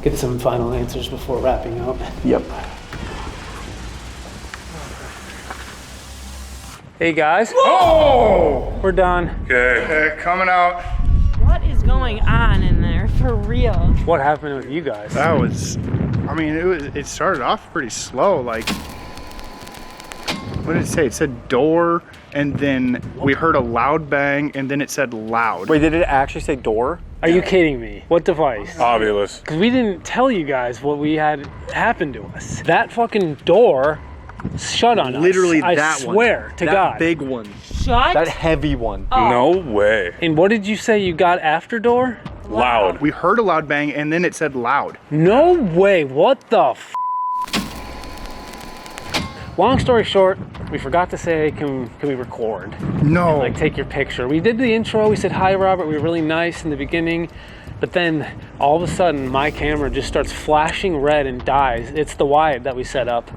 get some final answers before wrapping up. Yep. Hey guys. Oh! We're done. Okay. Coming out. What is going on in there for real? What happened with you guys? That was, I mean, it started off pretty slow. Like, what did it say? It said door, and then we heard a loud bang, and then it said loud. Wait, did it actually say door? Are you kidding me? What device? Obvious. Because we didn't tell you guys what we had happen to us. That fucking door shut on us. Literally I that one. swear to that God. big one. Shut That heavy one. No way. And what did you say you got after door? Loud. We heard a loud bang, and then it said loud. No way. What the f? Long story short, we forgot to say, can we record? No. Like, take your picture. We did the intro. We said, hi, Robert. We were really nice in the beginning. But then all of a sudden, my camera just starts flashing red and dies. It's the wide that we set up.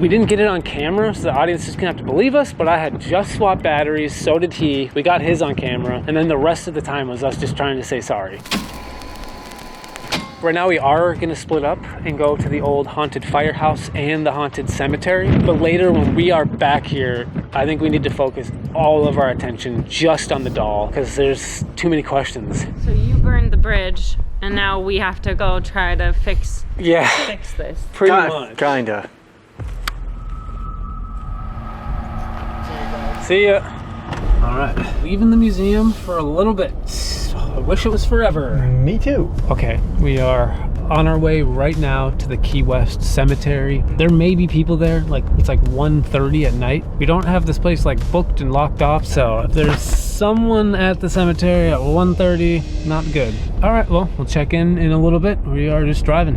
We didn't get it on camera, so the audience is gonna have to believe us, but I had just swapped batteries, so did he. We got his on camera, and then the rest of the time was us just trying to say sorry. Right now we are gonna split up and go to the old haunted firehouse and the haunted cemetery, but later when we are back here, I think we need to focus all of our attention just on the doll, because there's too many questions. So you burned the bridge, and now we have to go try to fix this. Pretty much. Kinda. See ya. All right, leaving the museum for a little bit. I wish it was forever. Me too. Okay, we are on our way right now to the Key West Cemetery. There may be people there, like it's like 1:30 at night. We don't have this place like booked and locked off, so if there's someone at the cemetery at 1:30, not good. All right, well, we'll check in a little bit. We are just driving.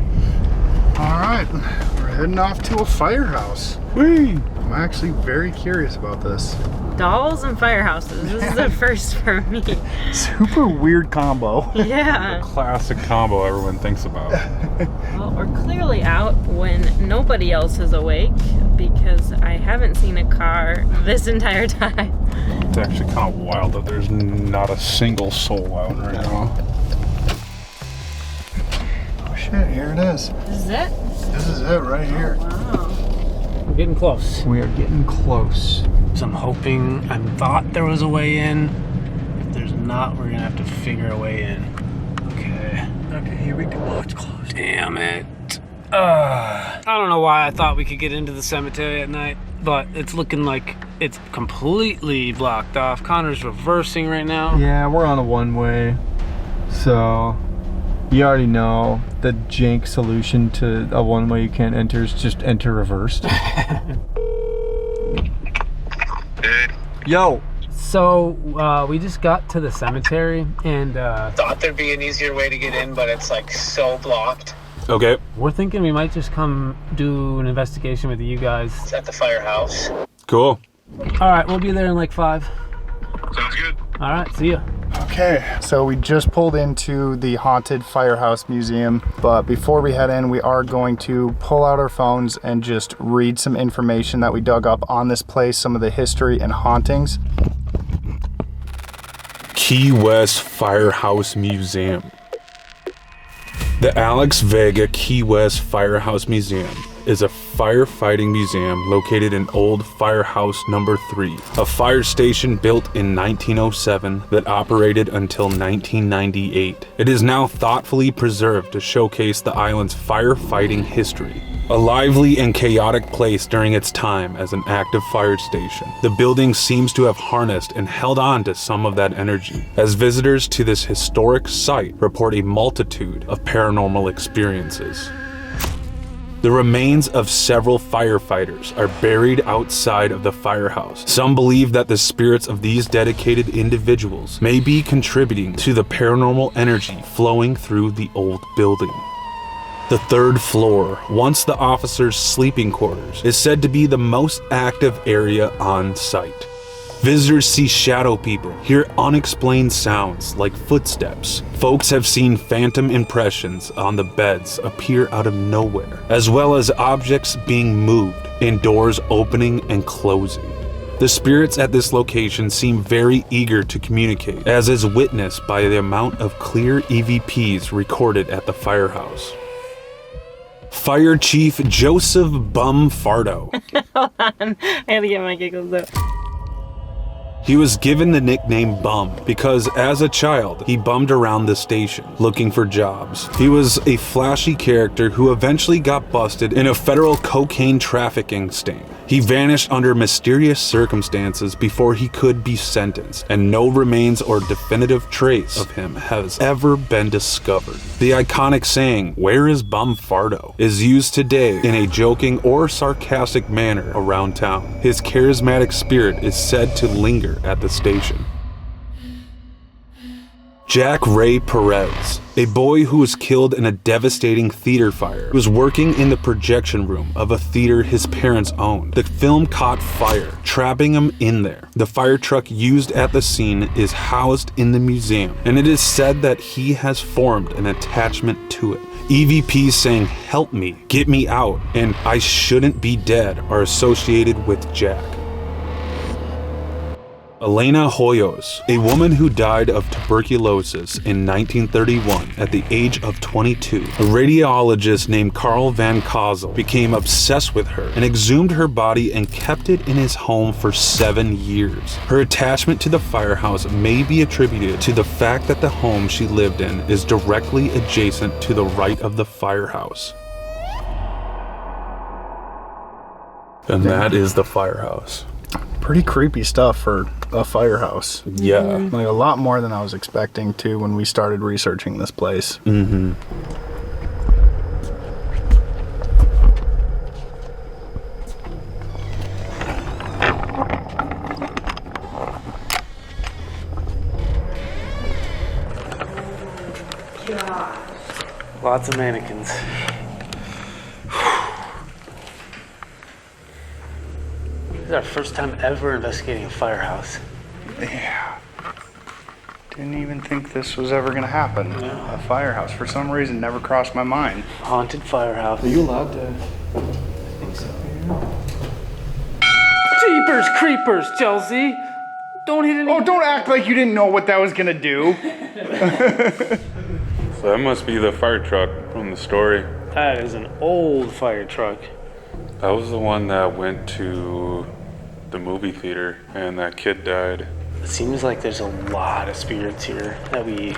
All right, we're heading off to a firehouse. Whee! I'm actually very curious about this. Dolls and firehouses. This is a first for me. Super weird combo. Yeah. Classic combo everyone thinks about. Well, we're clearly out when nobody else is awake because I haven't seen a car this entire time. It's actually kind of wild that there's not a single soul out right now. Oh shit, here it is. This is it? This is it right here. Wow. We're getting close. We are getting close. So I'm hoping, I thought there was a way in. If there's not, we're gonna have to figure a way in. Okay. Okay, here we go. Oh, it's close. Damn it. I don't know why I thought we could get into the cemetery at night, but it's looking like it's completely blocked off. Connor's reversing right now. Yeah, we're on a one-way. So, you already know the jank solution to a one-way you can't enter is just enter reversed. Yo. So, we just got to the cemetery and Thought there'd be an easier way to get in, but it's like so blocked. Okay. we're thinking we might just come do an investigation with you guys. It's at the firehouse. Cool. All right, we'll be there in like 5. Sounds good. All right, see ya. Okay, so we just pulled into the Haunted Firehouse Museum, but before we head in, we are going to pull out our phones and just read some information that we dug up on this place, some of the history and hauntings. Key West Firehouse Museum. The Alex Vega Key West Firehouse Museum is a firefighting museum located in Old Firehouse Number 3, a fire station built in 1907 that operated until 1998. It is now thoughtfully preserved to showcase the island's firefighting history. A lively and chaotic place during its time as an active fire station, the building seems to have harnessed and held on to some of that energy, as visitors to this historic site report a multitude of paranormal experiences. The remains of several firefighters are buried outside of the firehouse. Some believe that the spirits of these dedicated individuals may be contributing to the paranormal energy flowing through the old building. The third floor, once the officers' sleeping quarters, is said to be the most active area on site. Visitors see shadow people, hear unexplained sounds like footsteps. Folks have seen phantom impressions on the beds appear out of nowhere, as well as objects being moved and doors opening and closing. The spirits at this location seem very eager to communicate, as is witnessed by the amount of clear EVPs recorded at the firehouse. Fire Chief Joseph Bum Fardo. Hold on, I had to get my giggles out. He was given the nickname Bum because as a child, he bummed around the station looking for jobs. He was a flashy character who eventually got busted in a federal cocaine trafficking sting. He vanished under mysterious circumstances before he could be sentenced, and no remains or definitive trace of him has ever been discovered. The iconic saying, "Where is Bum Fardo?" is used today in a joking or sarcastic manner around town. His charismatic spirit is said to linger at the station. Jack Ray Perez, a boy who was killed in a devastating theater fire, was working in the projection room of a theater his parents owned. The film caught fire, trapping him in there. The fire truck used at the scene is housed in the museum, and it is said that he has formed an attachment to it. EVPs saying, "Help me, get me out," and "I shouldn't be dead" are associated with Jack. Elena Hoyos, a woman who died of tuberculosis in 1931 at the age of 22. A radiologist named Carl Van Kozel became obsessed with her and exhumed her body and kept it in his home for 7 years. Her attachment to the firehouse may be attributed to the fact that the home she lived in is directly adjacent to the right of the firehouse. And that is the firehouse. Pretty creepy stuff for a firehouse. Yeah. Like a lot more than I was expecting to when we started researching this place. Mm-hmm. Lots of mannequins. This is our first time ever investigating a firehouse. Yeah. Didn't even think this was ever gonna happen. No. A firehouse, for some reason, never crossed my mind. Haunted firehouse. Are you allowed to? Jeepers creepers, Chelsea! Don't hit any. Oh, don't act like you didn't know what that was gonna do. So that must be the fire truck from the story. That is an old fire truck. That was the one that went to the movie theater and that kid died. It seems like there's a lot of spirits here that we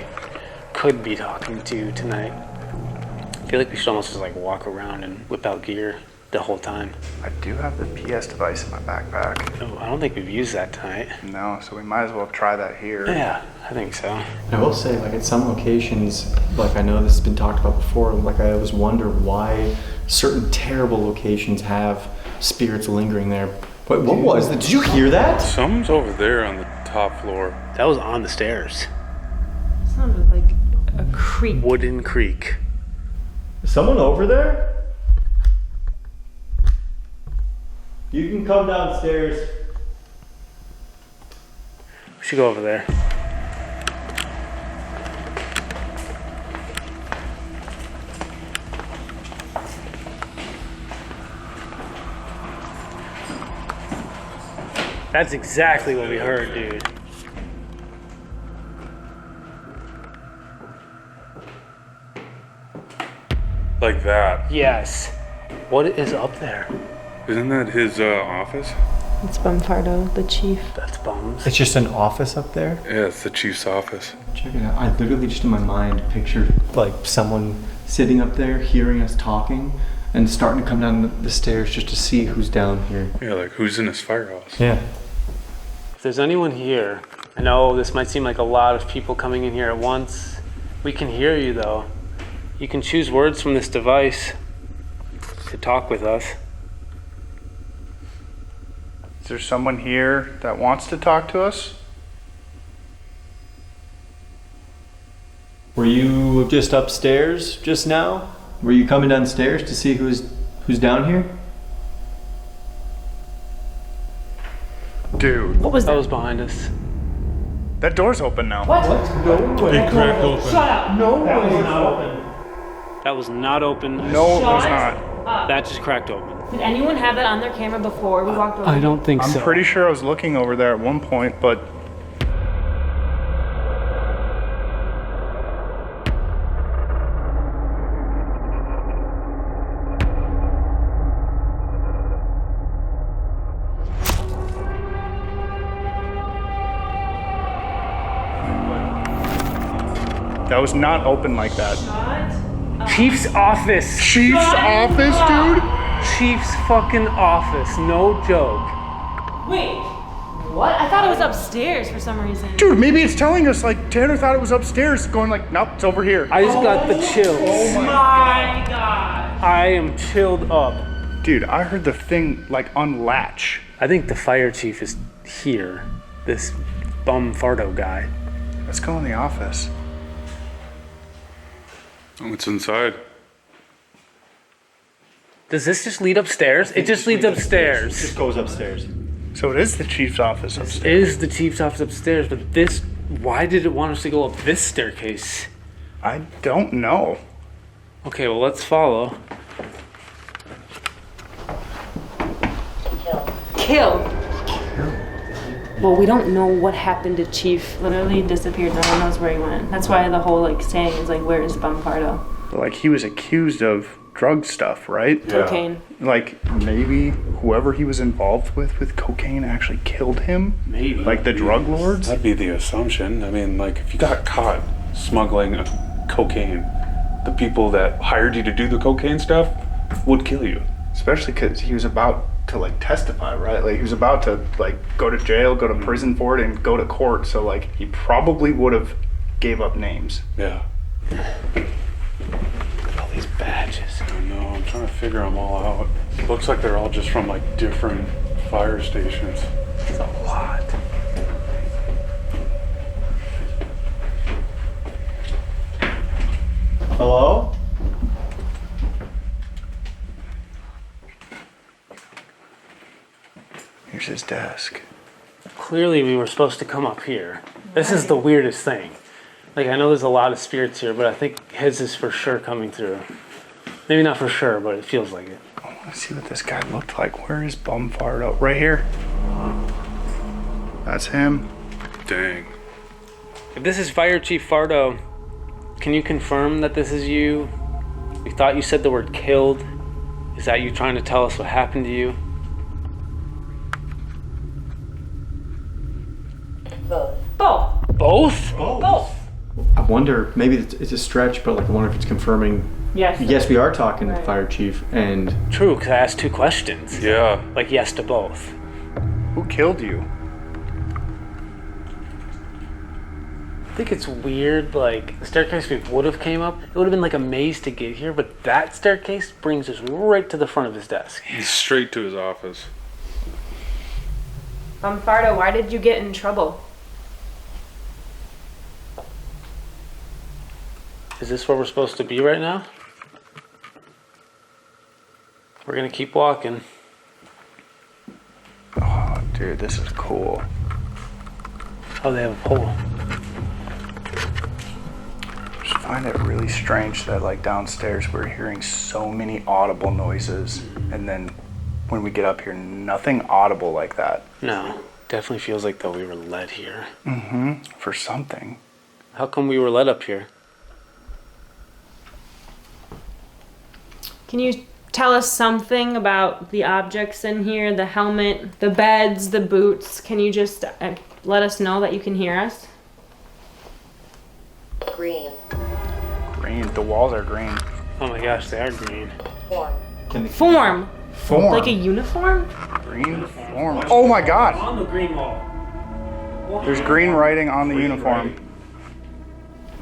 could be talking to tonight. I feel like we should almost just like walk around and whip out gear the whole time. I do have the PS device in my backpack. Oh, I don't think we've used that tonight. No, so we might as well try that here. Yeah, I think so. And I will say, like at some locations, like I know this has been talked about before, like I always wonder why certain terrible locations have spirits lingering there. Wait, what was that? Did you hear that? Someone's over there on the top floor. That was on the stairs. It sounded like a creak. Wooden creak. Is someone over there? You can come downstairs. We should go over there. That's exactly what we heard, dude. Like that. Yes. What is up there? Isn't that his office? It's Bumfardo, the chief. That's bums. It's just an office up there? Yeah, it's the chief's office. Check it out. I literally just in my mind pictured like someone sitting up there hearing us talking and starting to come down the stairs just to see who's down here. Yeah, like who's in his firehouse? Yeah. If there's anyone here, I know this might seem like a lot of people coming in here at once. We can hear you though. You can choose words from this device to talk with us. Is there someone here that wants to talk to us? Were you just upstairs just now? Were you coming downstairs to see who's down here? Dude, What was That that? was behind us. that door's open now. What? It cracked open. Shut up. No. That was not open. That was not open. No, it was not. That just cracked open. Did anyone have that on their camera before we walked over? I don't think so. I'm pretty sure I was looking over there at one point, but that was not open like that. Chief's office. Chief's office, dude? Chief's fucking office. No joke. Wait. What? I thought it was upstairs for some reason. Dude, maybe it's telling us, like, Tanner thought it was upstairs, going like, nope, it's over here. I just got the chills. My God. I am chilled up. Dude, I heard the thing, like, unlatch. I think the fire chief is here. This Bumfardo guy. Let's go in the office. What's inside? Does this just lead upstairs? It just leads upstairs. Just goes upstairs. So it is the chief's office It upstairs. is the chief's office upstairs, but this, why did it want us to go up this staircase? I don't know. Okay, well, let's follow. Kill. Well, we don't know what happened to Chief. Literally disappeared. No one knows where he went. That's why the whole like saying is like, where is Bumfardo? But, like, he was accused of drug stuff, right? Cocaine. Like, maybe whoever he was involved with cocaine actually killed him? Maybe. Like the drug lords? That'd be the assumption. I mean, like, if you got caught smuggling cocaine, the people that hired you to do the cocaine stuff would kill you. Especially because he was about to, like, testify, right? Like, he was about to, like, go to jail, go to prison for it, and go to court. So, like, he probably would have gave up names. Yeah. All these badges. I know, I'm trying to figure them all out. It looks like they're all just from, like, different fire stations. It's a lot. Hello? Here's his desk. Clearly we were supposed to come up here. This is the weirdest thing. Like, I know there's a lot of spirits here, but I think his is for sure coming through. Maybe not for sure, but it feels like it. I want to see what this guy looked like. Where is Bumfardo? Right here. That's him. Dang. If this is Fire Chief Fardo, can you confirm that this is you? We thought you said the word killed. Is that you trying to tell us what happened to you? Both. Both? Both. I wonder, maybe it's a stretch, but like I wonder if it's confirming. Yes. Yes, we are talking to the Right. fire chief, and True, because I asked two questions. Yeah. Like yes to both. Who killed you? I think it's weird, like, the staircase we would have came up, it would have been like a maze to get here, but that staircase brings us right to the front of his desk. He's straight to his office. Bumfardo, why did you get in trouble? Is this where we're supposed to be right now? We're gonna keep walking. Oh, dude, this is cool. Oh, they have a pole. I just find it really strange that, like, downstairs we're hearing so many audible noises, and then when we get up here, nothing audible like that. No, definitely feels like though we were led here. Mm-hmm. For something. How come we were led up here? Can you tell us something about the objects in here, the helmet, the beds, the boots? Can you just let us know that you can hear us? Green. Green. The walls are green. Oh my gosh, they are green. Form. Form. Like a uniform? Green form. Oh my god. On the green wall. There's green writing on the uniform.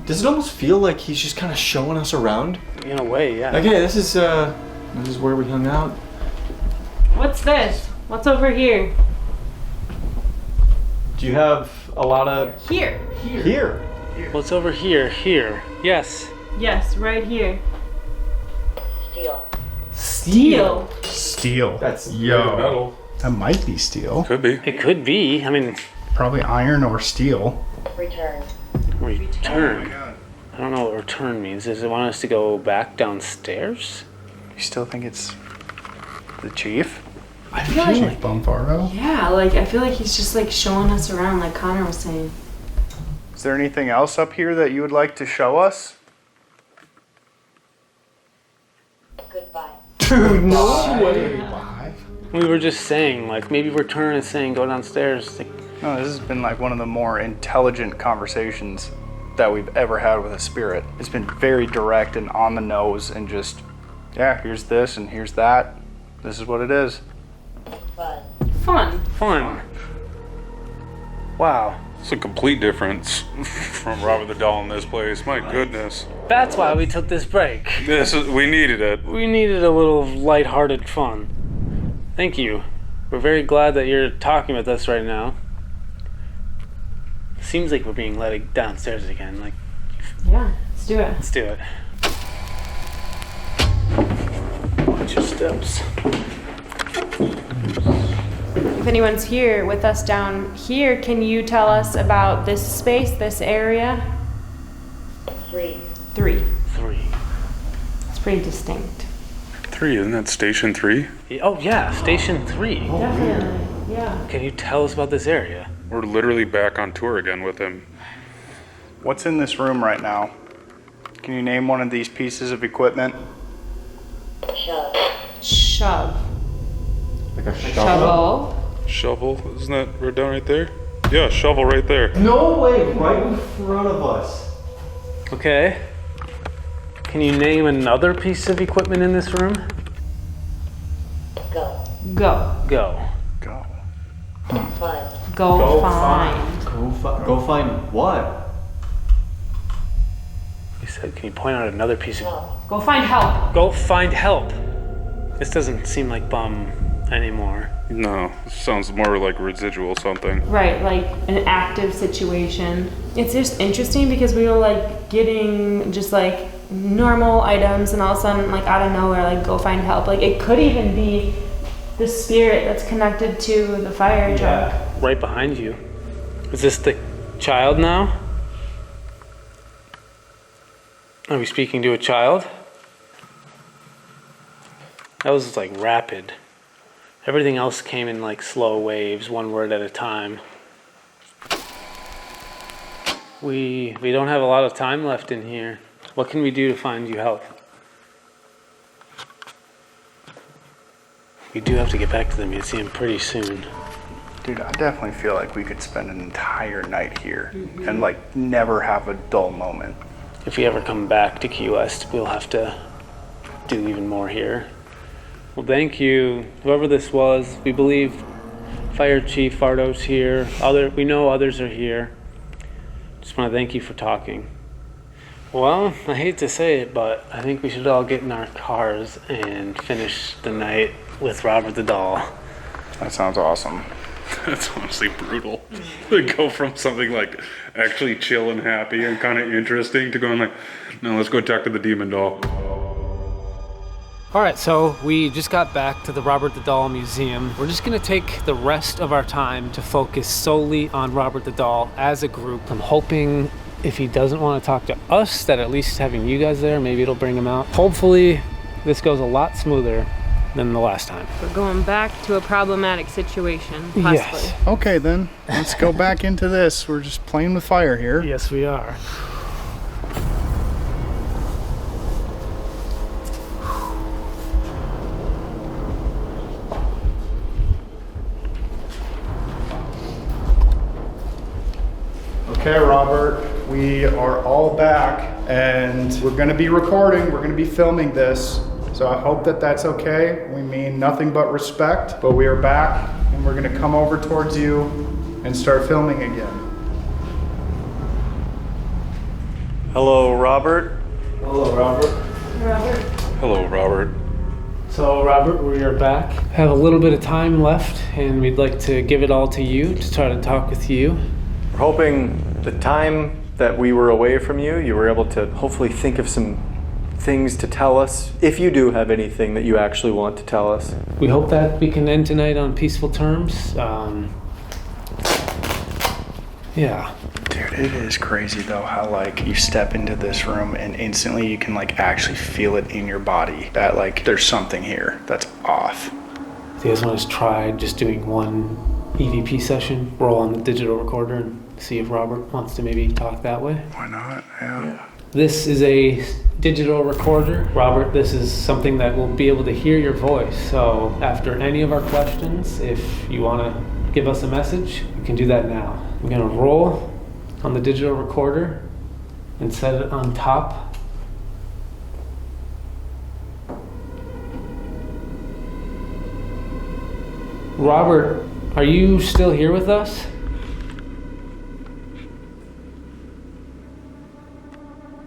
Does it almost feel like he's just kind of showing us around? In a way, yeah. Okay, this is where we hung out. What's this? What's over here? Do you have a lot of... Here. Here? What's over here? Here. Yes. Yes, right here. Steel. Steel. That's Yo. That might be steel. Could be. It could be. I mean, Probably iron or steel. return. Oh I don't know what return means. Does it want us to go back downstairs? You still think it's the chief? I feel like, Chief Bumfaro. yeah, like I feel like he's just like showing us around, like Connor was saying. Is there anything else up here that you would like to show us? Dude, no way. We were just saying, like, maybe return is saying go downstairs. Like, No, this has been like one of the more intelligent conversations that we've ever had with a spirit. It's been very direct and on the nose and just, yeah, here's this and here's that. This is what it is. Fun. wow. It's a complete difference from Robert the Doll in this place. My goodness. That's why we took this break. We needed it. We needed a little lighthearted fun. Thank you. We're very glad that you're talking with us right now. Seems like we're being led downstairs again. Like, Yeah, let's do it. let's do it. Watch your steps. If anyone's here with us down here, can you tell us about this space, this area? 3. 3. It's pretty distinct. 3, isn't that station 3? Oh yeah, station 3. Definitely. Yeah. Can you tell us about this area? We're literally back on tour again with him. What's in this room right now? Can you name one of these pieces of equipment? Shove. Like a Shovel. Shovel, isn't that right down right there? Yeah, shovel right there. No way, right in front of us. Okay. Can you name another piece of equipment in this room? Go. Go. Go. Go find. Go find what? You said, can you point out another piece of... Go find help. Go find help. This doesn't seem like bum anymore. No, sounds more like residual something. Right, like an active situation. It's just interesting because we were like getting just like normal items and all of a sudden like out of nowhere like go find help. Like it could even be the spirit that's connected to the fire truck. Right behind you. Is this the child now? Are we speaking to a child? That was like rapid. Everything else came in like slow waves, one word at a time. We don't have a lot of time left in here. What can we do to find you help? We do have to get back to the museum pretty soon. Dude, I definitely feel like we could spend an entire night here and like never have a dull moment. If we ever come back to Key West, we'll have to do even more here. Well, thank you, whoever this was. We believe Fire Chief Fardo's here. We know others are here. Just want to thank you for talking. Well, I hate to say it, but I think we should all get in our cars and finish the night with Robert the Doll. That sounds awesome. That's honestly brutal. To go from something like actually chill and happy and kind of interesting to going like, no, let's go talk to the demon doll. All right, so we just got back to the Robert the Doll Museum. We're just gonna take the rest of our time to focus solely on Robert the Doll as a group. I'm hoping if he doesn't want to talk to us, that at least having you guys there, maybe it'll bring him out. Hopefully this goes a lot smoother than the last time. We're going back to a problematic situation, possibly. Yes. Okay then, let's go back into this. We're just playing with fire here. Yes, we are. Okay, Robert, we are all back and we're gonna be recording, we're gonna be filming this. So I hope that that's okay. We mean nothing but respect, but we are back and we're gonna come over towards you and start filming again. Hello, Robert. Hello, Robert. Hello, Robert. So, Robert, we are back. Have a little bit of time left, and we'd like to give it all to you to try to talk with you. We're hoping the time that we were away from you, you were able to hopefully think of some things to tell us, if you do have anything that you actually want to tell us. We hope that we can end tonight on peaceful terms. Yeah. Dude, it is crazy though how like you step into this room and instantly you can like actually feel it in your body that like there's something here that's off. Do you guys want to try just doing one EVP session, roll on the digital recorder, and see if Robert wants to maybe talk that way? Why not? Yeah. This is a digital recorder. Robert, this is something that will be able to hear your voice. So after any of our questions, if you want to give us a message, you can do that now. I'm going to roll on the digital recorder and set it on top. Robert, are you still here with us?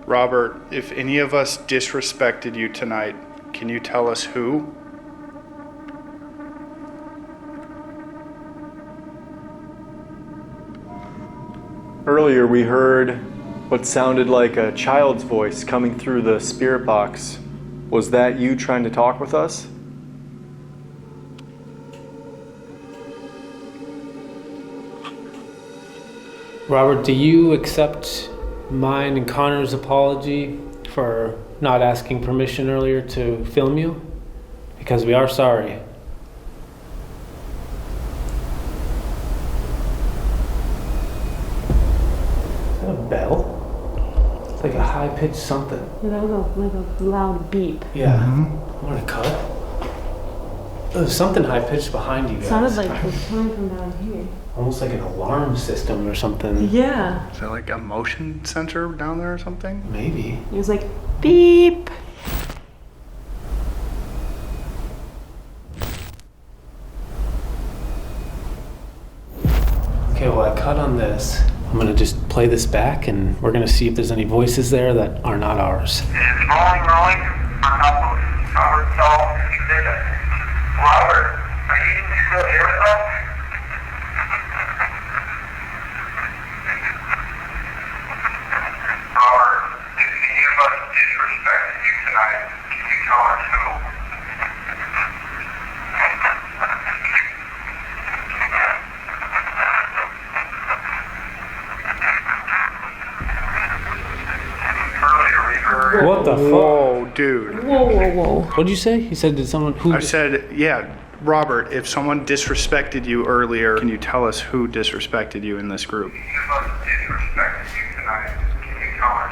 Robert, if any of us disrespected you tonight, can you tell us who? Earlier we heard what sounded like a child's voice coming through the spirit box. Was that you trying to talk with us? Robert, do you accept mine and Connor's apology for not asking permission earlier to film you? Because we are sorry. Is that a bell? It's like a high-pitched something. Yeah, that was like a loud beep. Yeah. I'm gonna cut. There's something high-pitched behind you guys. It sounded like it was coming from down here. Almost like an alarm system or something. Yeah. Is that like a motion sensor down there or something? Maybe. It was like beep. Okay, well, I cut on this. I'm gonna just play this back and we're gonna see if there's any voices there that are not ours. It's rolling on top of Robert's doll exhibit. Robert, are you still here with us? Robert, if any of us disrespected you tonight, can you tell us who? What the fuck? Whoa, dude. Whoa. What'd you say? He said, did someone who? I said, yeah, Robert, if someone disrespected you earlier, can you tell us who disrespected you in this group? If any of us disrespected you tonight, can you tell us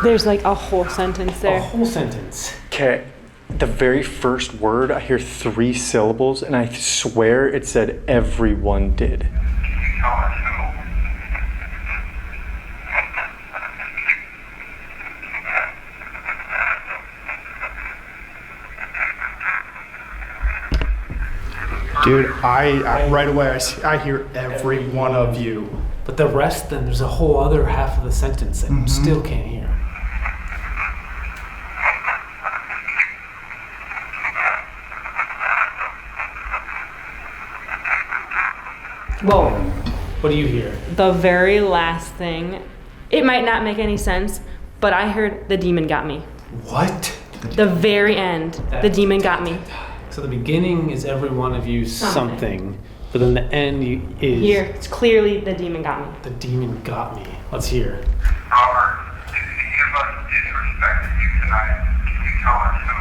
who? There's like a whole sentence there. A whole sentence. Okay, the very first word, I hear 3 syllables, and I swear it said everyone did. Can you tell us who? Dude, I right away, I hear every one of you. But the rest, then there's a whole other half of the sentence that you still can't hear. Whoa. What do you hear? The very last thing, it might not make any sense, but I heard the demon got me. What? The very end, the demon got me. So the beginning is every one of you something, but then the end is... Here, it's clearly the demon got me. The demon got me. Let's hear. Robert, if any of us disrespected you tonight, can you tell us who?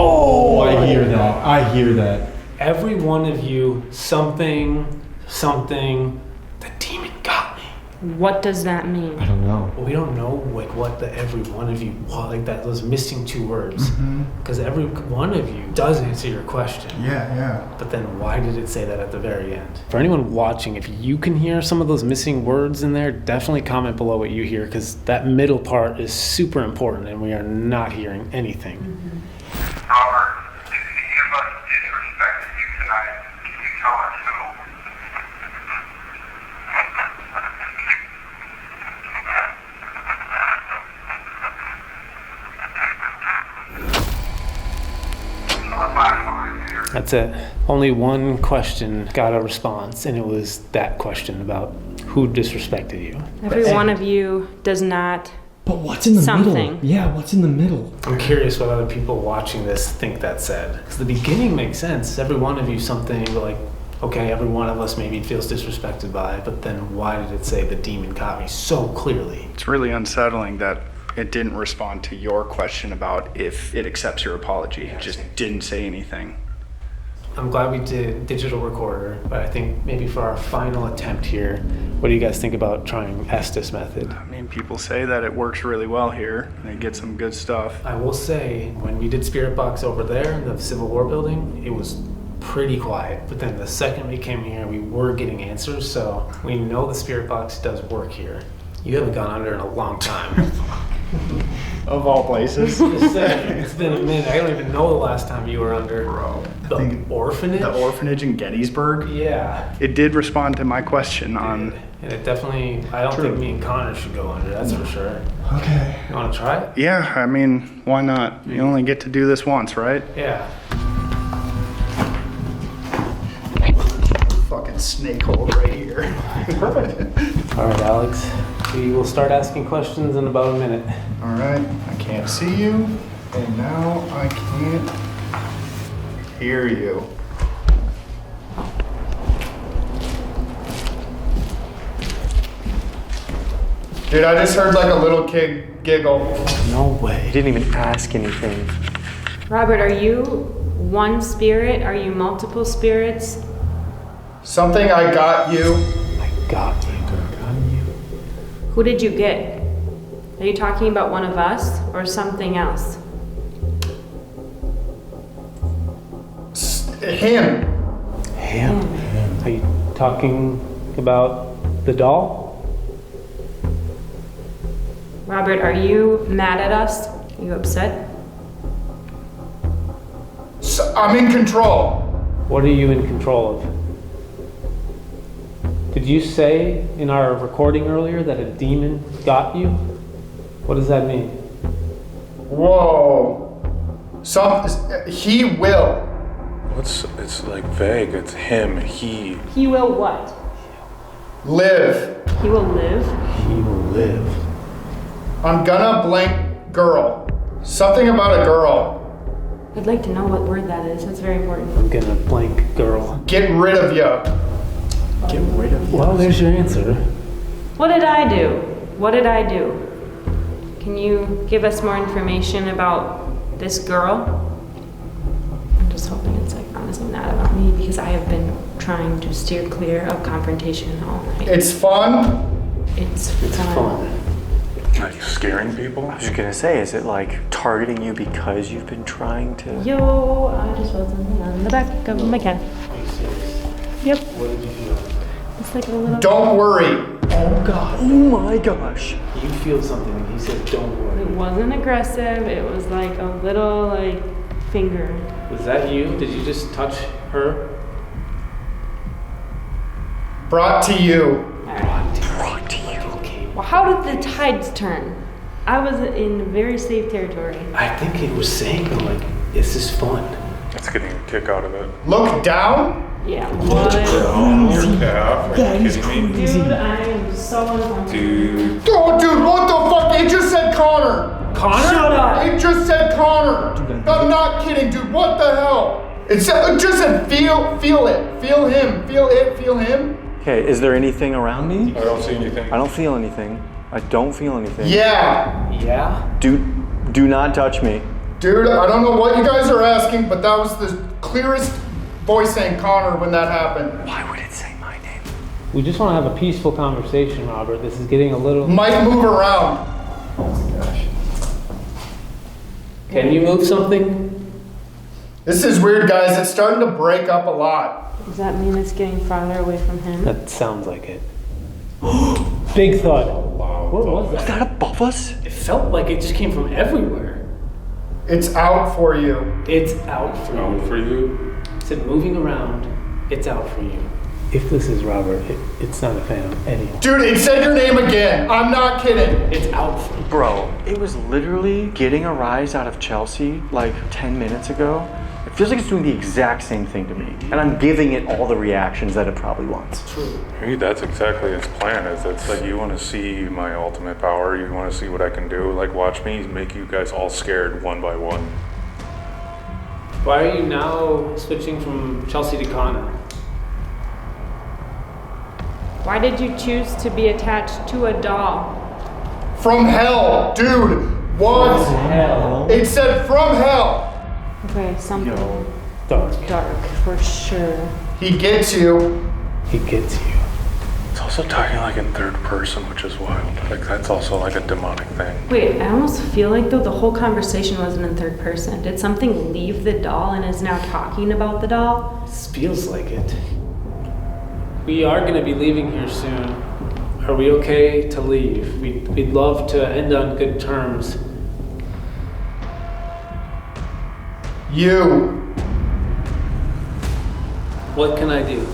Oh, I hear that. I hear that. every one of you something, the demon got me. What does that mean? I don't know. We don't know like what the every one of you, like that, those missing 2 words. Because every one of you does answer your question. Yeah. But then why did it say that at the very end? For anyone watching, if you can hear some of those missing words in there, definitely comment below what you hear, because that middle part is super important and we are not hearing anything. Robert, if any of us disrespected you tonight, can you tell us who? That's it. Only one question got a response, and it was that question about who disrespected you. Every one of you does not. But what's in the Something. middle? Yeah, what's in the middle? I'm curious what other people watching this think that said. Because the beginning makes sense. Every one of you something like, okay, every one of us maybe feels disrespected by, but then why did it say the demon caught me so clearly? It's really unsettling that it didn't respond to your question about if it accepts your apology. It just didn't say anything. I'm glad we did digital recorder, but I think maybe for our final attempt here, what do you guys think about trying Estes method? I mean, people say that it works really well here. They get some good stuff. I will say, when we did Spirit Box over there in the Civil War building, it was pretty quiet. But then the second we came here, we were getting answers, so we know the Spirit Box does work here. You haven't gone under in a long time. Of all places. Just saying, it's been a minute. I don't even know the last time you were under. Bro. The orphanage? The orphanage in Gettysburg? Yeah. It did respond to my question on... And it definitely, I don't think me and Connor should go under, that's for sure. Okay. You want to try it? Yeah, I mean, why not? You only get to do this once, right? Yeah. Fucking snake hole right here. Perfect. All right, Alex. We will start asking questions in about a minute. All right, I can't see you, and now I can't hear you. Dude, I just heard like a little kid giggle. No way. He didn't even ask anything. Robert, are you one spirit? Are you multiple spirits? Something I got you. I got you. Who did you get? Are you talking about one of us or something else? Him. Him? Are you talking about the doll? Robert, are you mad at us? Are you upset? I'm in control. What are you in control of? Did you say in our recording earlier that a demon got you? What does that mean? Whoa. He will. It's like vague. It's him, he. He will what? Live. He will live? He will live. I'm gonna blank girl. Something about a girl. I'd like to know what word that is. That's very important. I'm gonna blank girl. Get rid of you. Get rid of you? Well, there's your answer. What did I do? What did I do? Can you give us more information about this girl? I'm just hoping it's like honestly not about me because I have been trying to steer clear of confrontation all night. It's fun. It's fun. Like scaring people? I was just gonna say, is it like targeting you because you've been trying to? Yo, I just felt something on the back of my calf. Yep. What did you feel? It's like a little... Don't worry. Oh God. Oh my gosh. You feel something and he said don't worry. It wasn't aggressive. It was like a little like finger. Was that you? Did you just touch her? Brought to you. Brought to you. Okay. Well, how did the tides turn? I was in very safe territory. I think it was saying like, this is fun. It's getting a kick out of it. Look down. Yeah. What? On your calf? Are That you is kidding me? crazy. Dude, I am so uncomfortable. Dude. Oh, dude, what the fuck? It just said Connor. Connor? Shut up. It just said Connor. I'm not kidding, dude. What the hell? It just said feel it. Feel him. Feel it. Feel him. Okay, is there anything around me? I don't see anything. I don't feel anything. I don't feel anything. Yeah. Yeah? Do not touch me. Dude, I don't know what you guys are asking, but that was the clearest voice saying Connor when that happened. Why would it say my name? We just want to have a peaceful conversation, Robert. This is getting a little... Might move around. Oh my gosh. Can you move something? This is weird, guys. It's starting to break up a lot. Does that mean it's getting farther away from him? That sounds like it. Big thud. Wow. What was Is that? that above us? It felt like it just came from everywhere. It's out for you. It's out for you. Out for you? It said moving around, it's out for you. If this is Robert, it's not a fan of anyone. Dude, it said your name again. I'm not kidding. It's out for you. Bro, it was literally getting a rise out of Chelsea like 10 minutes ago. It feels like it's doing the exact same thing to me. And I'm giving it all the reactions that it probably wants. True. Maybe that's exactly its plan. Is it's like, you want to see my ultimate power. You want to see what I can do. Like, watch me make you guys all scared one by one. Why are you now switching from Chelsea to Connor? Why did you choose to be attached to a doll? From hell, dude. What? Hell. It said from hell. Okay, something Dark. dark for sure. He gets you. He gets you. It's also talking like in third person, which is wild. Like, that's also like a demonic thing. Wait, I almost feel like though the whole conversation wasn't in third person. Did something leave the doll and is now talking about the doll? This feels like it. We are going to be leaving here soon. Are we okay to leave? We'd love to end on good terms. You. What can I do?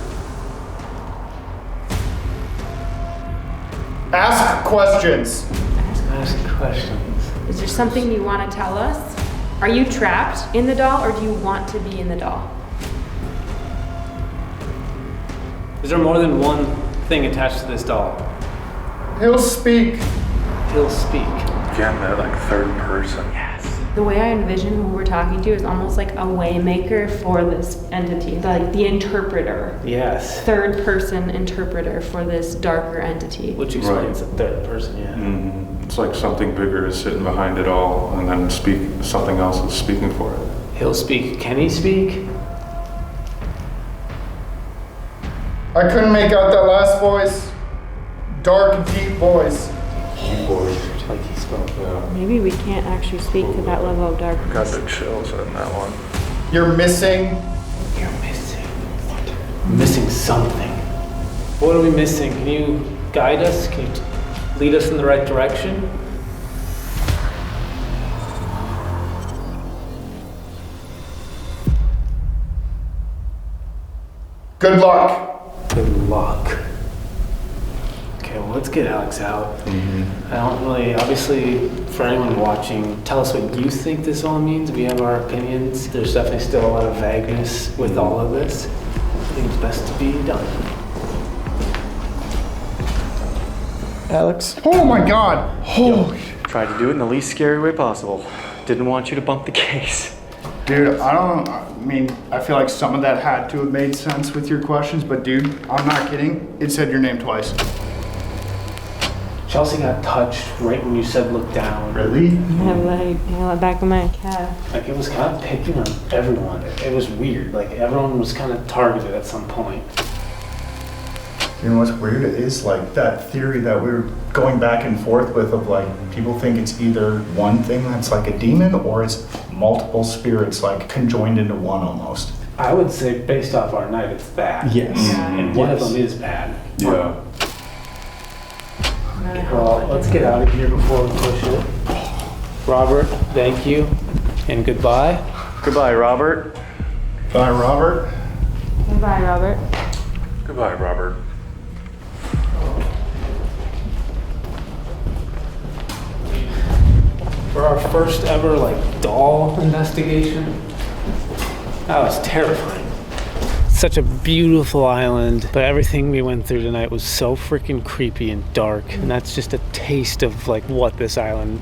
Ask questions. Ask questions. Is there something you want to tell us? Are you trapped in the doll or do you want to be in the doll? Is there more than one thing attached to this doll? He'll speak. He'll speak. Again, that like third person. Yes. The way I envision who we're talking to is almost like a waymaker for this entity, like the interpreter. Yes. Third person interpreter for this darker entity. Which explains the third person, yeah. Mm-hmm. It's like something bigger is sitting behind it all, and then something else is speaking for it. He'll speak. Can he speak? I couldn't make out that last voice. Dark, deep voice. Like he spoke. Maybe we can't actually speak to that level of darkness. Got the chills in that one. You're missing. You're missing. What? I'm missing something. What are we missing? Can you guide us? Can you lead us in the right direction? Good luck. Good luck. Okay, well, let's get Alex out. I don't really, obviously, for anyone watching, tell us what you think this all means. We have our opinions. There's definitely still a lot of vagueness with all of this. I think it's best to be done. Alex? Oh my god. Oh. Tried to do it in the least scary way possible. Didn't want you to bump the case. Dude, I mean, I feel like some of that had to have made sense with your questions, but dude, I'm not kidding. It said your name twice. Chelsea got touched right when you said look down. Really? I have the back of my calf. Like it was kind of picking on everyone. It was weird. Like everyone was kind of targeted at some point. You know what's weird is like that theory that we were going back and forth with of like people think it's either one thing that's like a demon or it's multiple spirits like conjoined into one almost. I would say based off our night, it's that. Yes. And one of them is bad. Yeah. Well, let's get out of here before we push it. Robert, thank you, and goodbye. Goodbye, Robert. Bye, Robert. Goodbye, Robert. Goodbye, Robert. For our first ever doll investigation, that was terrifying. Such a beautiful island, but everything we went through tonight was so freaking creepy and dark, and that's just a taste of what this island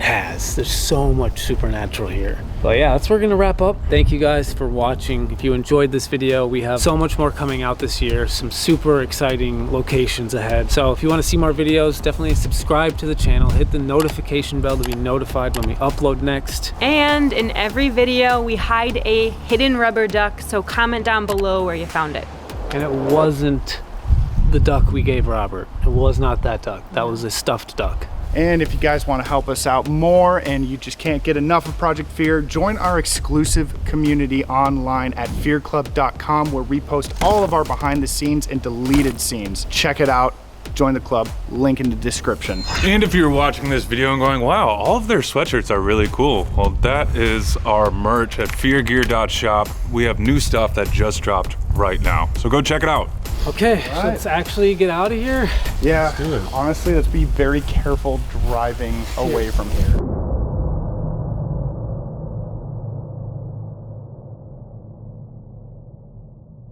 has. There's so much supernatural here. But yeah, that's where we're gonna wrap up. Thank you guys for watching. If you enjoyed this video, we have so much more coming out this year, some super exciting locations ahead. So if you want to see more videos, definitely subscribe to the channel, hit the notification bell to be notified when we upload next. And in every video, we hide a hidden rubber duck, so comment down below where you found it. And it wasn't the duck we gave Robert. It was not that duck. That was a stuffed duck. And if you guys want to help us out more and you just can't get enough of Project Fear, join our exclusive community online at fearclub.com, where we post all of our behind the scenes and deleted scenes. Check it out. Join the club, link in the description. And if you're watching this video and going, wow, all of their sweatshirts are really cool, well, that is our merch at feargear.shop. We have new stuff that just dropped right now, so go check it out. Okay, so let's actually get out of here. Yeah, honestly, let's be very careful driving away from here.